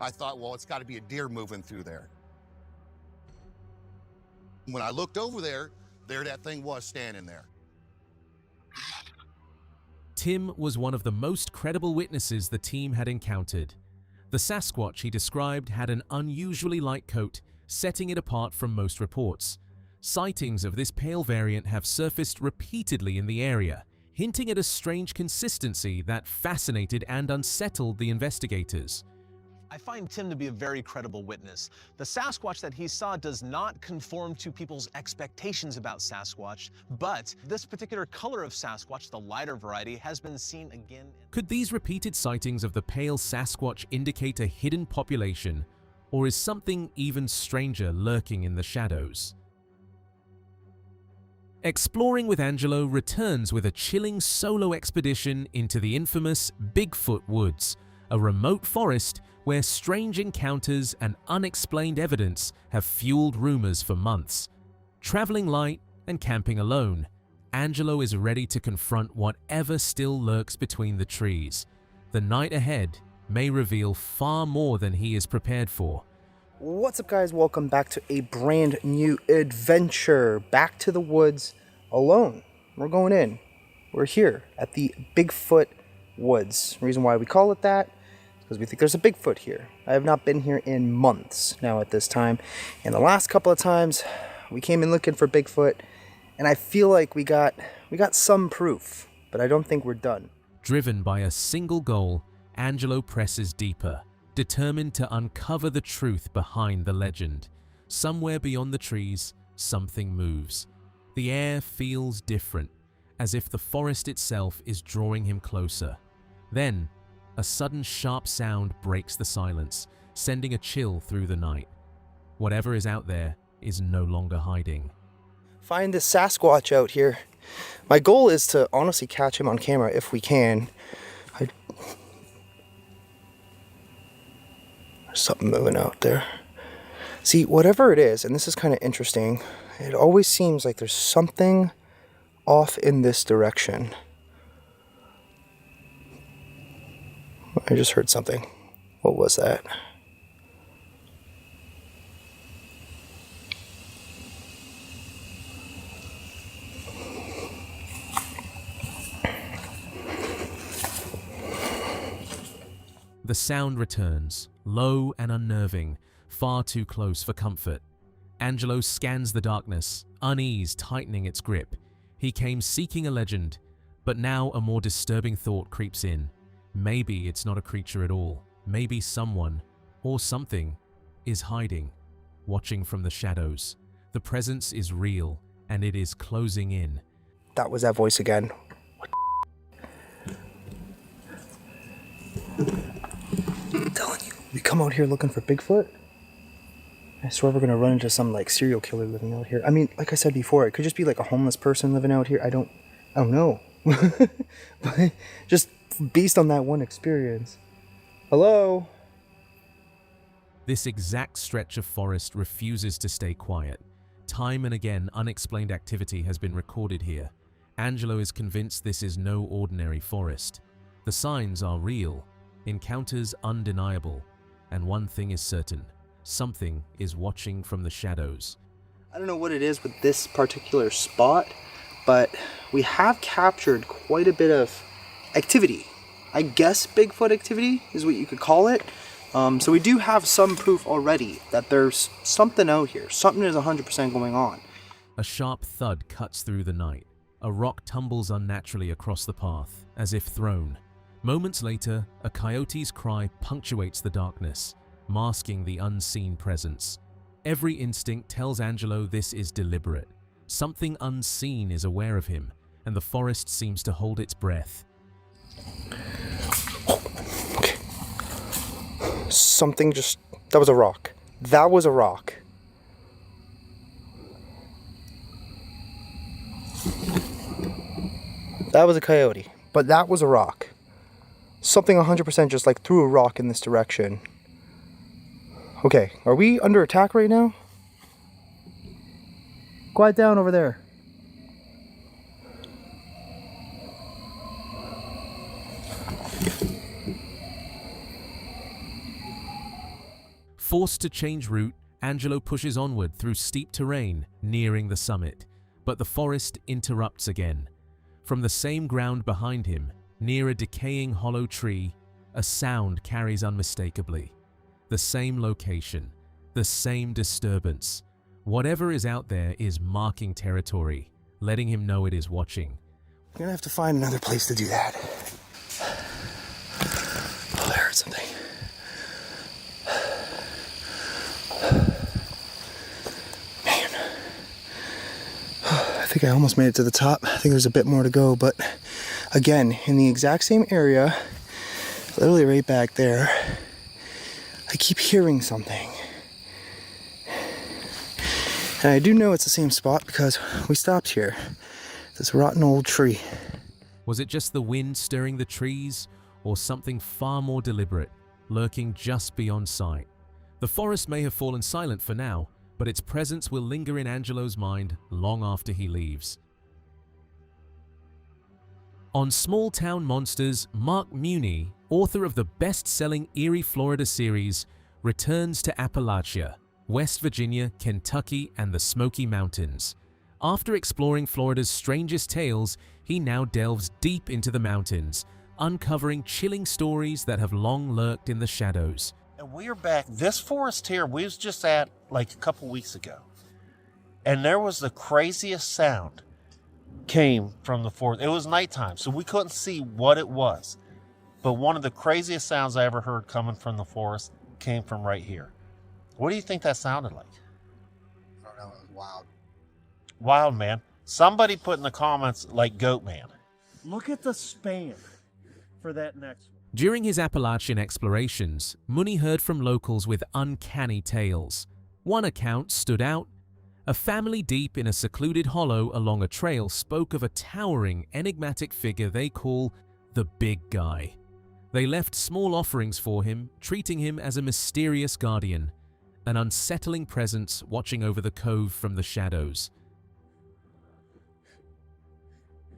I thought, well, it's got to be a deer moving through there. When I looked over there that thing was standing there. Tim was one of the most credible witnesses the team had encountered. The Sasquatch he described had an unusually light coat, setting it apart from most reports. Sightings of this pale variant have surfaced repeatedly in the area, hinting at a strange consistency that fascinated and unsettled the investigators. I find Tim to be a very credible witness. The Sasquatch that he saw does not conform to people's expectations about Sasquatch, but this particular color of Sasquatch, the lighter variety, has been seen again. Could these repeated sightings of the pale Sasquatch indicate a hidden population, or is something even stranger lurking in the shadows? Exploring with Angelo returns with a chilling solo expedition into the infamous Bigfoot Woods, a remote forest where strange encounters and unexplained evidence have fueled rumors for months. Traveling light and camping alone, Angelo is ready to confront whatever still lurks between the trees. The night ahead may reveal far more than he is prepared for. What's up, guys? Welcome back to a brand new adventure. Back to the woods alone. We're going in. We're here at the Bigfoot Woods. The reason why we call it that is because we think there's a Bigfoot here. I have not been here in months now at this time. And the last couple of times we came in looking for Bigfoot, and I feel like we got some proof, but I don't think we're done. Driven by a single goal, Angelo presses deeper, determined to uncover the truth behind the legend. Somewhere beyond the trees, something moves. The air feels different, as if the forest itself is drawing him closer. Then, a sudden sharp sound breaks the silence, sending a chill through the night. Whatever is out there is no longer hiding. Find this Sasquatch out here. My goal is to honestly catch him on camera if we can. There's something moving out there. See, whatever it is, and this is kind of interesting, it always seems like there's something off in this direction. I just heard something. What was that? The sound returns, low and unnerving, far too close for comfort. Angelo scans the darkness, unease tightening its grip. He came seeking a legend, but now a more disturbing thought creeps in. Maybe it's not a creature at all. Maybe someone, or something, is hiding, watching from the shadows. The presence is real, and it is closing in. That was that voice again. I'm telling you, we come out here looking for Bigfoot, I swear we're gonna run into some like serial killer living out here. I mean, like I said before, it could just be like a homeless person living out here. I don't know. But just based on that one experience. Hello? This exact stretch of forest refuses to stay quiet. Time and again, unexplained activity has been recorded here. Angelo is convinced this is no ordinary forest. The signs are real, encounters undeniable, and one thing is certain. Something is watching from the shadows. I don't know what it is with this particular spot, but we have captured quite a bit of activity. I guess Bigfoot activity is what you could call it. So we do have some proof already that there's something out here. Something is 100% going on. A sharp thud cuts through the night. A rock tumbles unnaturally across the path, as if thrown. Moments later, a coyote's cry punctuates the darkness, masking the unseen presence. Every instinct tells Angelo this is deliberate. Something unseen is aware of him, and the forest seems to hold its breath. Okay. Something just... That was a rock. That was a rock. That was a coyote, but that was a rock. Something 100% just like threw a rock in this direction. Okay, are we under attack right now? Quiet down over there. Forced to change route, Angelo pushes onward through steep terrain, nearing the summit. But the forest interrupts again. From the same ground behind him, near a decaying hollow tree, a sound carries unmistakably. The same location, the same disturbance. Whatever is out there is marking territory, letting him know it is watching. We're gonna have to find another place to do that. Oh, I heard something. Man. I think I almost made it to the top. I think there's a bit more to go, but again, in the exact same area, literally right back there, I keep hearing something. And I do know it's the same spot because we stopped here. This rotten old tree. Was it just the wind stirring the trees, or something far more deliberate, lurking just beyond sight? The forest may have fallen silent for now, but its presence will linger in Angelo's mind long after he leaves. On Small Town Monsters, Mark Muni, author of the best-selling Eerie, Florida series, returns to Appalachia, West Virginia, Kentucky, and the Smoky Mountains. After exploring Florida's strangest tales, he now delves deep into the mountains, uncovering chilling stories that have long lurked in the shadows. And we are back. This forest here, we was just at like a couple weeks ago. And there was the craziest sound came from the forest. It was nighttime, so we couldn't see what it was. But one of the craziest sounds I ever heard coming from the forest came from right here. What do you think that sounded like? I don't know, it was wild. Wild, man. Somebody put in the comments like Goat Man. Look at the span for that next one. During his Appalachian explorations, Muni heard from locals with uncanny tales. One account stood out. A family deep in a secluded hollow along a trail spoke of a towering, enigmatic figure they call the Big Guy. They left small offerings for him, treating him as a mysterious guardian, an unsettling presence watching over the cove from the shadows.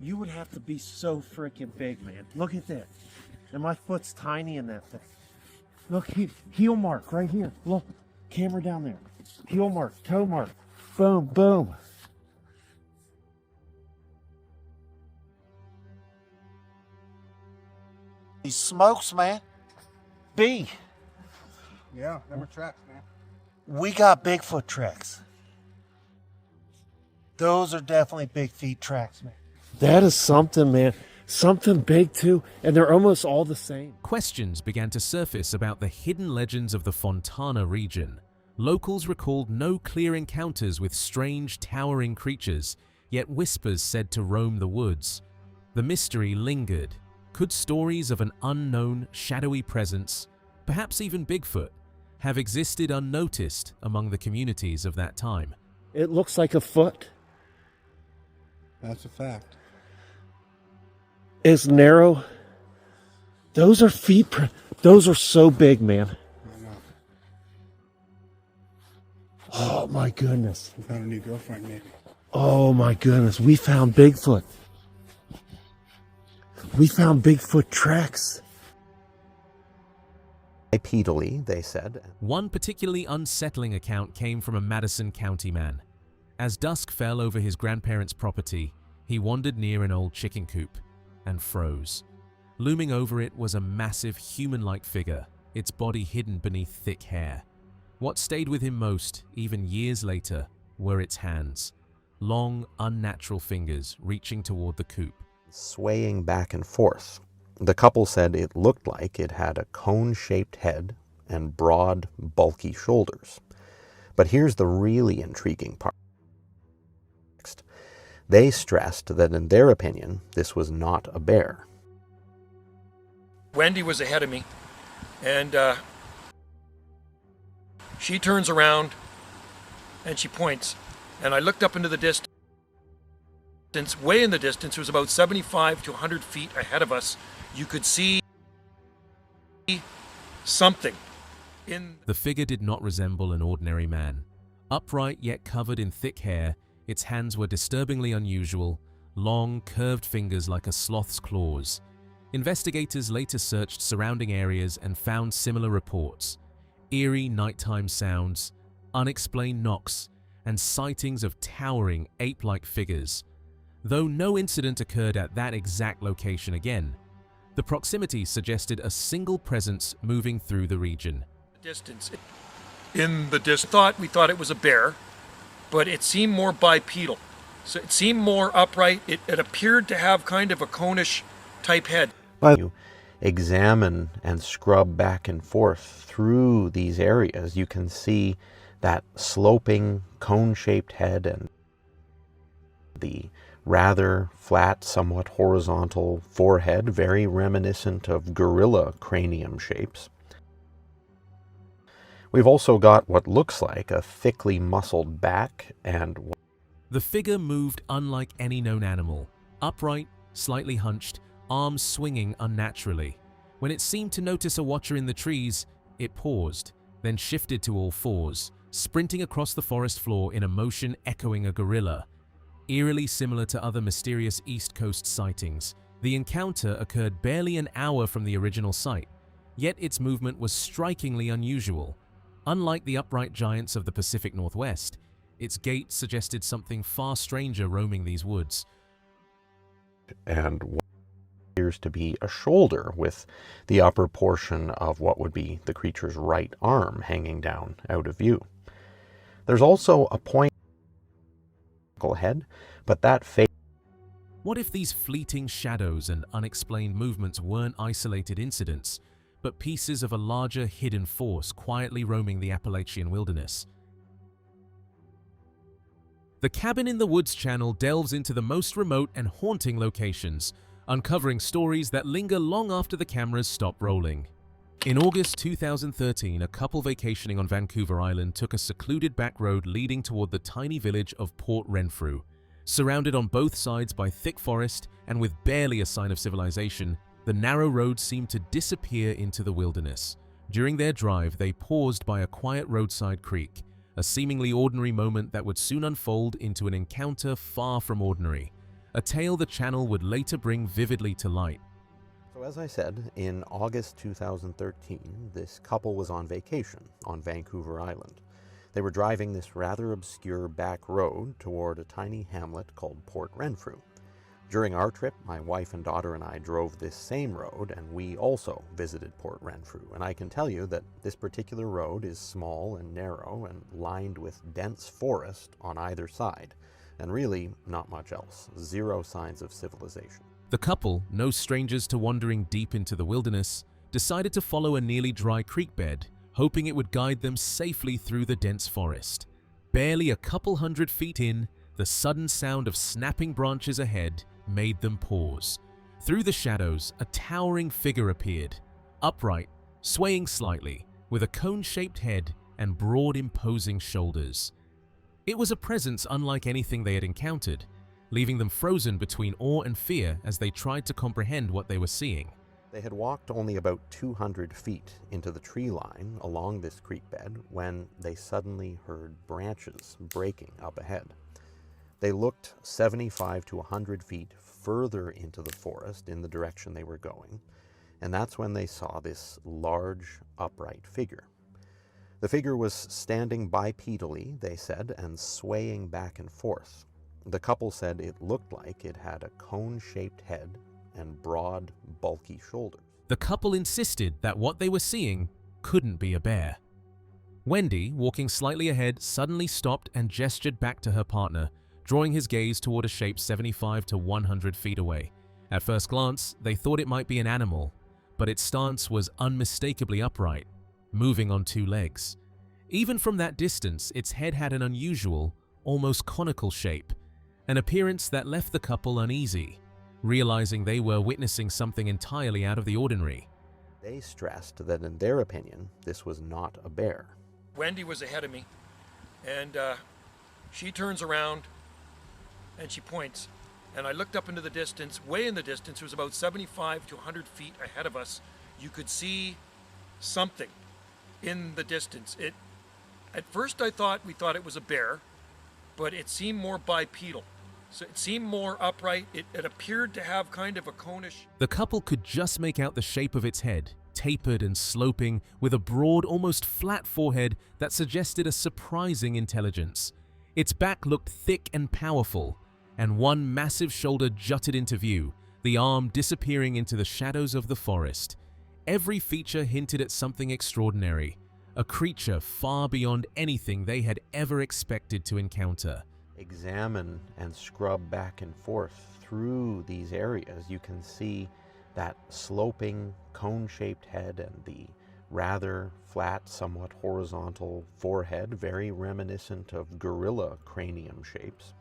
You would have to be so freaking big, man. Look at that. And my foot's tiny in that thing. Look, heel mark right here. Look, camera down there. Heel mark, toe mark. Boom, boom. These smokes, man. B. Yeah, never tracks, man. We got Bigfoot tracks. Those are definitely big feet tracks, man. That is something, man. Something big, too, and they're almost all the same. Questions began to surface about the hidden legends of the Fontana region. Locals recalled no clear encounters with strange, towering creatures, yet whispers said to roam the woods. The mystery lingered. Could stories of an unknown, shadowy presence, perhaps even Bigfoot, have existed unnoticed among the communities of that time? It looks like a foot. That's a fact. It's narrow. Those are feet. Those are so big, man. Oh my goodness. We found a new girlfriend, maybe. Oh my goodness. We found Bigfoot. We found Bigfoot tracks. Bipedally, they said. One particularly unsettling account came from a Madison County man. As dusk fell over his grandparents' property, he wandered near an old chicken coop and froze. Looming over it was a massive human-like figure, its body hidden beneath thick hair. What stayed with him most, even years later, were its hands. Long, unnatural fingers reaching toward the coop. Swaying back and forth. The couple said it looked like it had a cone-shaped head and broad, bulky shoulders. But here's the really intriguing part. They stressed that in their opinion, this was not a bear. Wendy was ahead of me, and she turns around and she points, and I looked up into the distance. Way in the distance, it was about 75 to 100 feet ahead of us. You could see something. The figure did not resemble an ordinary man. Upright yet covered in thick hair, its hands were disturbingly unusual, long, curved fingers like a sloth's claws. Investigators later searched surrounding areas and found similar reports: eerie nighttime sounds, unexplained knocks, and sightings of towering ape-like figures. Though no incident occurred at that exact location again, the proximity suggested a single presence moving through the region. In the distance, we thought it was a bear, but it seemed more bipedal. So it seemed more upright. It appeared to have kind of a conish type head. But you examine and scrub back and forth through these areas, you can see that sloping cone-shaped head and the rather flat, somewhat horizontal forehead, very reminiscent of gorilla cranium shapes. We've also got what looks like a thickly muscled back and... The figure moved unlike any known animal, upright, slightly hunched, arms swinging unnaturally. When it seemed to notice a watcher in the trees, it paused, then shifted to all fours, sprinting across the forest floor in a motion echoing a gorilla. Eerily similar to other mysterious East Coast sightings, the encounter occurred barely an hour from the original site, yet its movement was strikingly unusual. Unlike the upright giants of the Pacific Northwest, its gait suggested something far stranger roaming these woods. And what appears to be a shoulder with the upper portion of what would be the creature's right arm hanging down out of view. There's also a point head, but that face... What if these fleeting shadows and unexplained movements weren't isolated incidents, but pieces of a larger hidden force quietly roaming the Appalachian wilderness? The Cabin in the Woods channel delves into the most remote and haunting locations, uncovering stories that linger long after the cameras stop rolling. In August 2013, a couple vacationing on Vancouver Island took a secluded back road leading toward the tiny village of Port Renfrew. Surrounded on both sides by thick forest and with barely a sign of civilization, the narrow road seemed to disappear into the wilderness. During their drive, they paused by a quiet roadside creek, a seemingly ordinary moment that would soon unfold into an encounter far from ordinary, a tale the channel would later bring vividly to light. So as I said, in August 2013, this couple was on vacation on Vancouver Island. They were driving this rather obscure back road toward a tiny hamlet called Port Renfrew. During our trip, my wife and daughter and I drove this same road, and we also visited Port Renfrew. And I can tell you that this particular road is small and narrow and lined with dense forest on either side, and really not much else. Zero signs of civilization. The couple, no strangers to wandering deep into the wilderness, decided to follow a nearly dry creek bed, hoping it would guide them safely through the dense forest. Barely a couple hundred feet in, the sudden sound of snapping branches ahead made them pause. Through the shadows, a towering figure appeared, upright, swaying slightly, with a cone-shaped head and broad, imposing shoulders. It was a presence unlike anything they had encountered, leaving them frozen between awe and fear as they tried to comprehend what they were seeing. They had walked only about 200 feet into the tree line along this creek bed when they suddenly heard branches breaking up ahead. They looked 75 to 100 feet further into the forest in the direction they were going, and that's when they saw this large, upright figure. The figure was standing bipedally, they said, and swaying back and forth. The couple said it looked like it had a cone-shaped head and broad, bulky shoulders. The couple insisted that what they were seeing couldn't be a bear. Wendy, walking slightly ahead, suddenly stopped and gestured back to her partner, drawing his gaze toward a shape 75 to 100 feet away. At first glance, they thought it might be an animal, but its stance was unmistakably upright, moving on two legs. Even from that distance, its head had an unusual, almost conical shape, an appearance that left the couple uneasy, realizing they were witnessing something entirely out of the ordinary. They stressed that in their opinion, this was not a bear. Wendy was ahead of me, and she turns around and she points. And I looked up into the distance, way in the distance, it was about 75 to 100 feet ahead of us. You could see something in the distance. At first we thought it was a bear, but it seemed more bipedal. So it seemed more upright. It appeared to have kind of a conish. The couple could just make out the shape of its head, tapered and sloping, with a broad, almost flat forehead that suggested a surprising intelligence. Its back looked thick and powerful, and one massive shoulder jutted into view, the arm disappearing into the shadows of the forest. Every feature hinted at something extraordinary, a creature far beyond anything they had ever expected to encounter. Examine and scrub back and forth through these areas, you can see that sloping, cone-shaped head and the rather flat, somewhat horizontal forehead, very reminiscent of gorilla cranium shapes.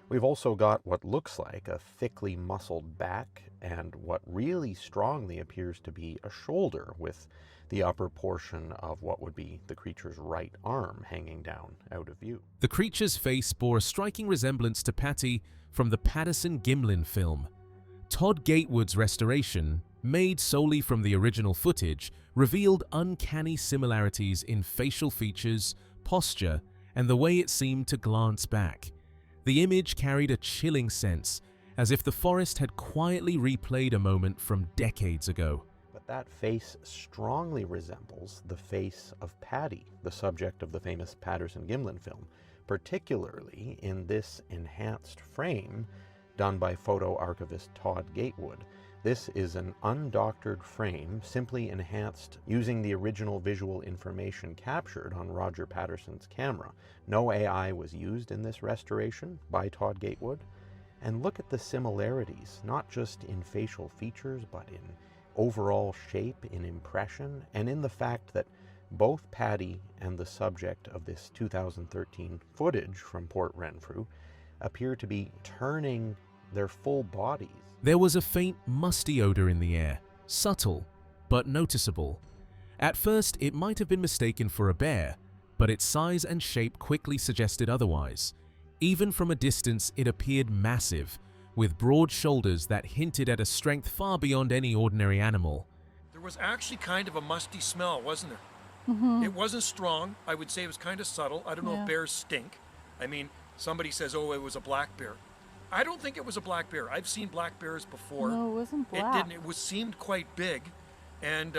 We've also got what looks like a thickly muscled back and what really strongly appears to be a shoulder, with the upper portion of what would be the creature's right arm hanging down out of view. The creature's face bore a striking resemblance to Patty from the Patterson-Gimlin film. Todd Gatewood's restoration, made solely from the original footage, revealed uncanny similarities in facial features, posture, and the way it seemed to glance back. The image carried a chilling sense, as if the forest had quietly replayed a moment from decades ago. But that face strongly resembles the face of Patty, the subject of the famous Patterson-Gimlin film, particularly in this enhanced frame done by photo archivist Todd Gatewood. This is an undoctored frame, simply enhanced using the original visual information captured on Roger Patterson's camera. No AI was used in this restoration by Todd Gatewood. And look at the similarities, not just in facial features, but in overall shape, in impression, and in the fact that both Patty and the subject of this 2013 footage from Port Renfrew appear to be turning their full bodies. There was a faint, musty odor in the air, subtle, but noticeable. At first, it might have been mistaken for a bear, but its size and shape quickly suggested otherwise. Even from a distance, it appeared massive, with broad shoulders that hinted at a strength far beyond any ordinary animal. There was actually kind of a musty smell, wasn't there? Mm-hmm. It wasn't strong. I would say it was kind of subtle. I don't know if bears stink. I mean, somebody says, oh, it was a black bear. I don't think it was a black bear. I've seen black bears before. No, it wasn't black. It didn't. It seemed quite big. And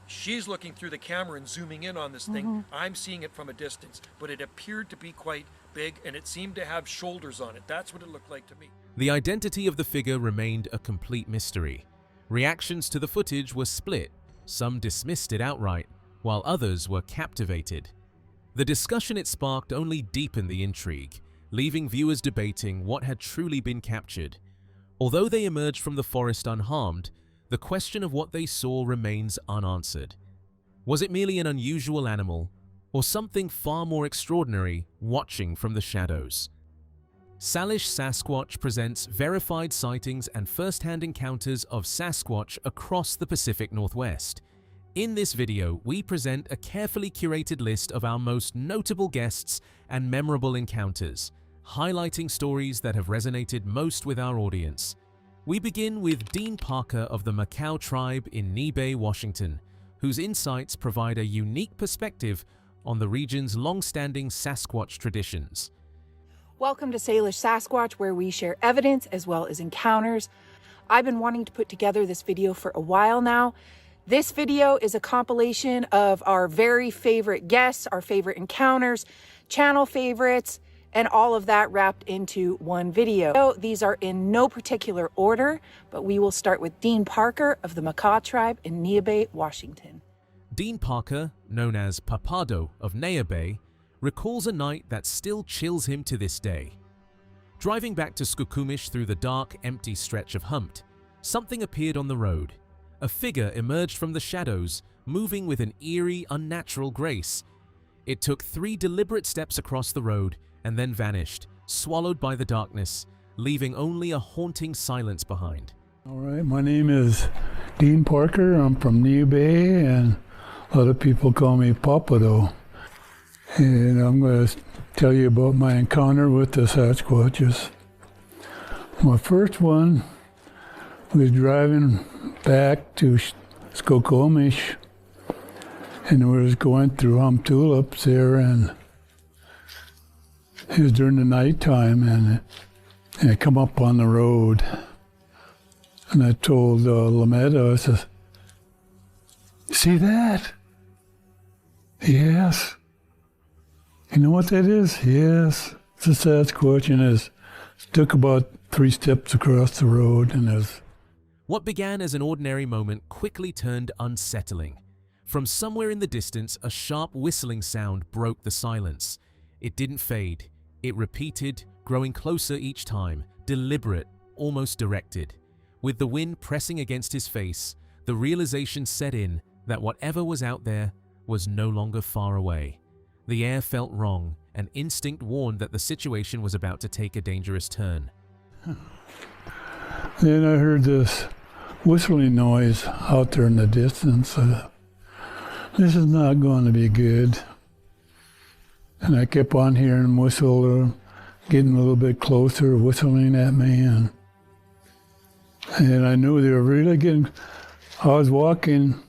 she's looking through the camera and zooming in on this thing. I'm seeing it from a distance. But it appeared to be quite big, and it seemed to have shoulders on it. That's what it looked like to me. The identity of the figure remained a complete mystery. Reactions to the footage were split. Some dismissed it outright, while others were captivated. The discussion it sparked only deepened the intrigue, leaving viewers debating what had truly been captured. Although they emerged from the forest unharmed, the question of what they saw remains unanswered. Was it merely an unusual animal, or something far more extraordinary watching from the shadows? Salish Sasquatch presents verified sightings and first-hand encounters of Sasquatch across the Pacific Northwest. In this video, we present a carefully curated list of our most notable guests and memorable encounters, highlighting stories that have resonated most with our audience. We begin with Dean Parker of the Macau tribe in Nebe, Washington, whose insights provide a unique perspective on the region's long-standing Sasquatch traditions. Welcome to Salish Sasquatch, where we share evidence as well as encounters. I've been wanting to put together this video for a while now. This video is a compilation of our very favorite guests, our favorite encounters, channel favorites, and all of that wrapped into one video. So these are in no particular order, but we will start with Dean Parker of the Macau tribe in Nebe, Washington. Dean Parker, known as Papado of Naya Bay, recalls a night that still chills him to this day. Driving back to Skokomish through the dark, empty stretch of Humpt, something appeared on the road. A figure emerged from the shadows, moving with an eerie, unnatural grace. It took 3 deliberate steps across the road and then vanished, swallowed by the darkness, leaving only a haunting silence behind. All right, my name is Dean Parker. I'm from Naya Bay, and a lot of people call me Papado. And I'm going to tell you about my encounter with the Sasquatches. My first one was driving back to Skokomish, and we was going through tulips there, and it was during the nighttime, and I come up on the road, and I told Lametta, I said, "See that?" "Yes." "You know what that is?" "Yes, it's a Sasquatch," and it took about 3 steps across the road, and it was... What began as an ordinary moment quickly turned unsettling. From somewhere in the distance, a sharp whistling sound broke the silence. It didn't fade. It repeated, growing closer each time, deliberate, almost directed. With the wind pressing against his face, the realization set in that whatever was out there was no longer far away. The air felt wrong, and instinct warned that the situation was about to take a dangerous turn. Then I heard this whistling noise out there in the distance. This is not going to be good. And I kept on hearing whistle, getting a little bit closer, whistling at me, and I knew they were really getting... I was walking.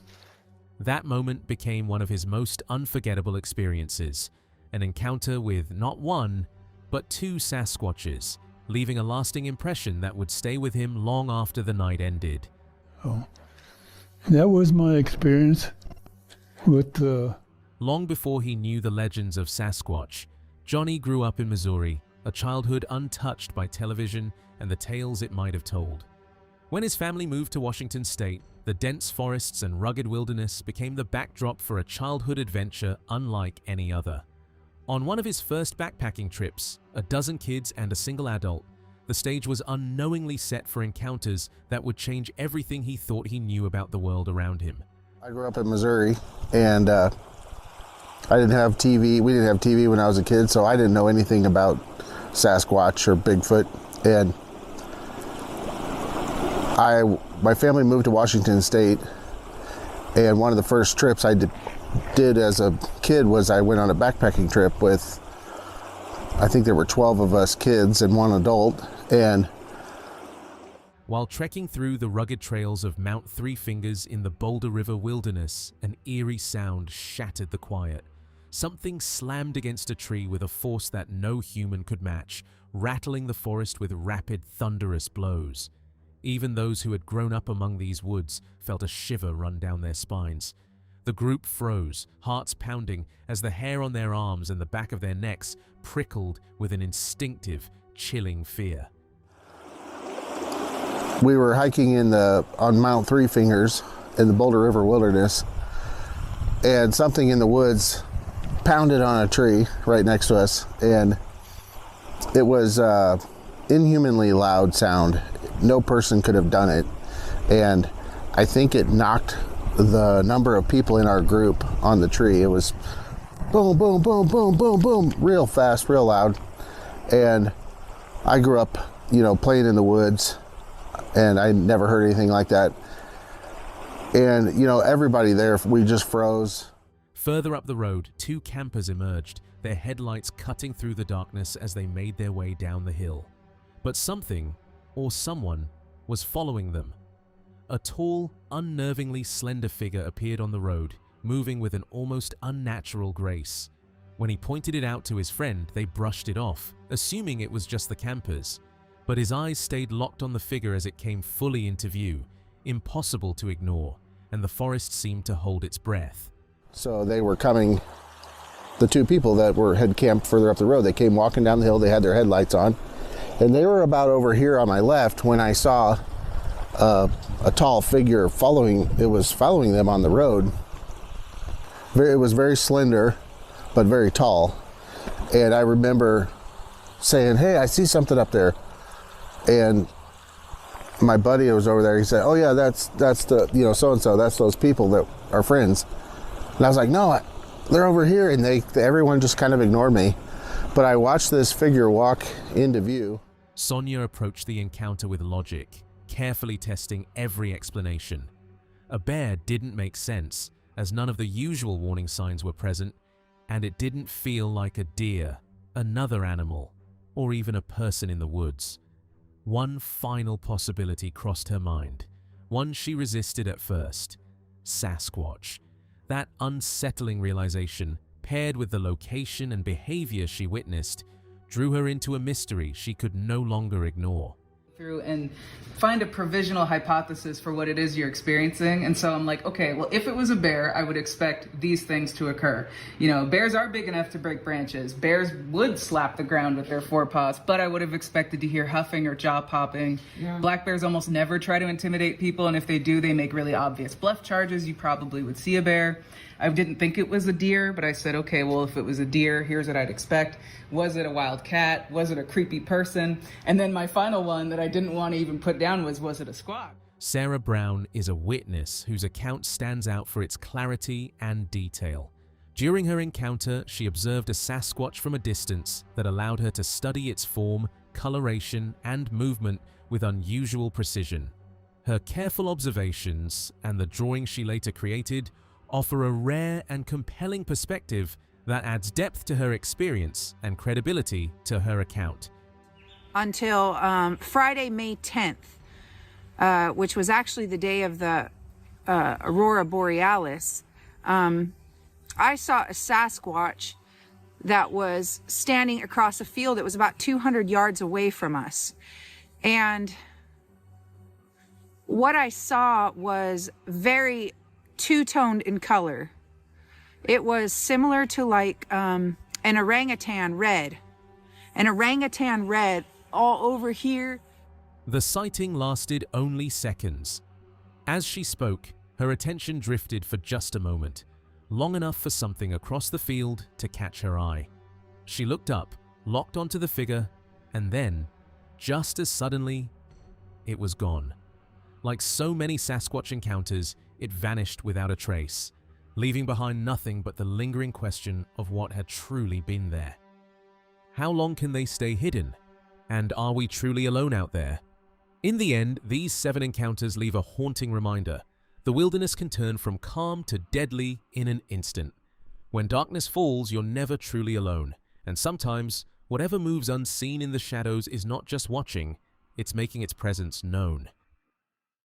That moment became one of his most unforgettable experiences, an encounter with not one, but 2 Sasquatches, leaving a lasting impression that would stay with him long after the night ended. Oh, that was my experience with Long before he knew the legends of Sasquatch, Johnny grew up in Missouri, a childhood untouched by television and the tales it might have told. When his family moved to Washington State, the dense forests and rugged wilderness became the backdrop for a childhood adventure unlike any other. On one of his first backpacking trips, a dozen kids and a single adult, the stage was unknowingly set for encounters that would change everything he thought he knew about the world around him. I grew up in Missouri, and I didn't have TV. We didn't have TV when I was a kid, so I didn't know anything about Sasquatch or Bigfoot. And my family moved to Washington State, and one of the first trips I did as a kid was I went on a backpacking trip with, I think there were 12 of us kids and 1 adult, and while trekking through the rugged trails of Mount Three Fingers in the Boulder River wilderness, an eerie sound shattered the quiet. Something slammed against a tree with a force that no human could match, rattling the forest with rapid, thunderous blows. Even those who had grown up among these woods felt a shiver run down their spines. The group froze, hearts pounding, as the hair on their arms and the back of their necks prickled with an instinctive, chilling fear. We were hiking on Mount Three Fingers in the Boulder River wilderness, and something in the woods pounded on a tree right next to us, and it was inhumanly loud sound. No person could have done it, and I think it knocked the number of people in our group on the tree. It was boom, boom, boom, boom, boom, boom, real fast, real loud. And I grew up, playing in the woods, and I never heard anything like that. And, everybody there, we just froze. Further up the road, 2 campers emerged, their headlights cutting through the darkness as they made their way down the hill. But something, or someone, was following them. A tall, unnervingly slender figure appeared on the road, moving with an almost unnatural grace. When he pointed it out to his friend, they brushed it off, assuming it was just the campers. But his eyes stayed locked on the figure as it came fully into view, impossible to ignore, and the forest seemed to hold its breath. So they were coming, the 2 people that had camped further up the road, they came walking down the hill, they had their headlights on, and they were about over here on my left when I saw a tall figure following them on the road. It was very slender, but very tall. And I remember saying, "Hey, I see something up there." And my buddy who was over there, he said, "Oh yeah, that's the, you know, so-and-so, that's those people that are friends." And I was like, "No, they're over here." And everyone just kind of ignored me. But I watched this figure walk into view. Sonia approached the encounter with logic, carefully testing every explanation. A bear didn't make sense, as none of the usual warning signs were present, and it didn't feel like a deer, another animal, or even a person in the woods. One final possibility crossed her mind, one she resisted at first: Sasquatch. That unsettling realization, paired with the location and behavior she witnessed, drew her into a mystery she could no longer ignore. Through and find a provisional hypothesis for what it is you're experiencing. And so I'm like, okay, well, if it was a bear, I would expect these things to occur. You know, bears are big enough to break branches. Bears would slap the ground with their forepaws, but I would have expected to hear huffing or jaw popping. Yeah. Black bears almost never try to intimidate people, and if they do, they make really obvious bluff charges. You probably would see a bear. I didn't think it was a deer, but I said, okay, well, if it was a deer, here's what I'd expect. Was it a wild cat? Was it a creepy person? And then my final one that I didn't want to even put down was it a squawk? Sarah Brown is a witness whose account stands out for its clarity and detail. During her encounter, she observed a Sasquatch from a distance that allowed her to study its form, coloration, and movement with unusual precision. Her careful observations and the drawing she later created offer a rare and compelling perspective that adds depth to her experience and credibility to her account. Until Friday, May 10th, which was actually the day of the Aurora Borealis, I saw a Sasquatch that was standing across a field that was about 200 yards away from us. And what I saw was very two-toned in color. It was similar to like an orangutan red. An orangutan red all over here. The sighting lasted only seconds. As she spoke, her attention drifted for just a moment, long enough for something across the field to catch her eye. She looked up, locked onto the figure, and then, just as suddenly, it was gone. Like so many Sasquatch encounters, it vanished without a trace, leaving behind nothing but the lingering question of what had truly been there. How long can they stay hidden? And are we truly alone out there? In the end, these 7 encounters leave a haunting reminder. The wilderness can turn from calm to deadly in an instant. When darkness falls, you're never truly alone. And sometimes, whatever moves unseen in the shadows is not just watching, it's making its presence known.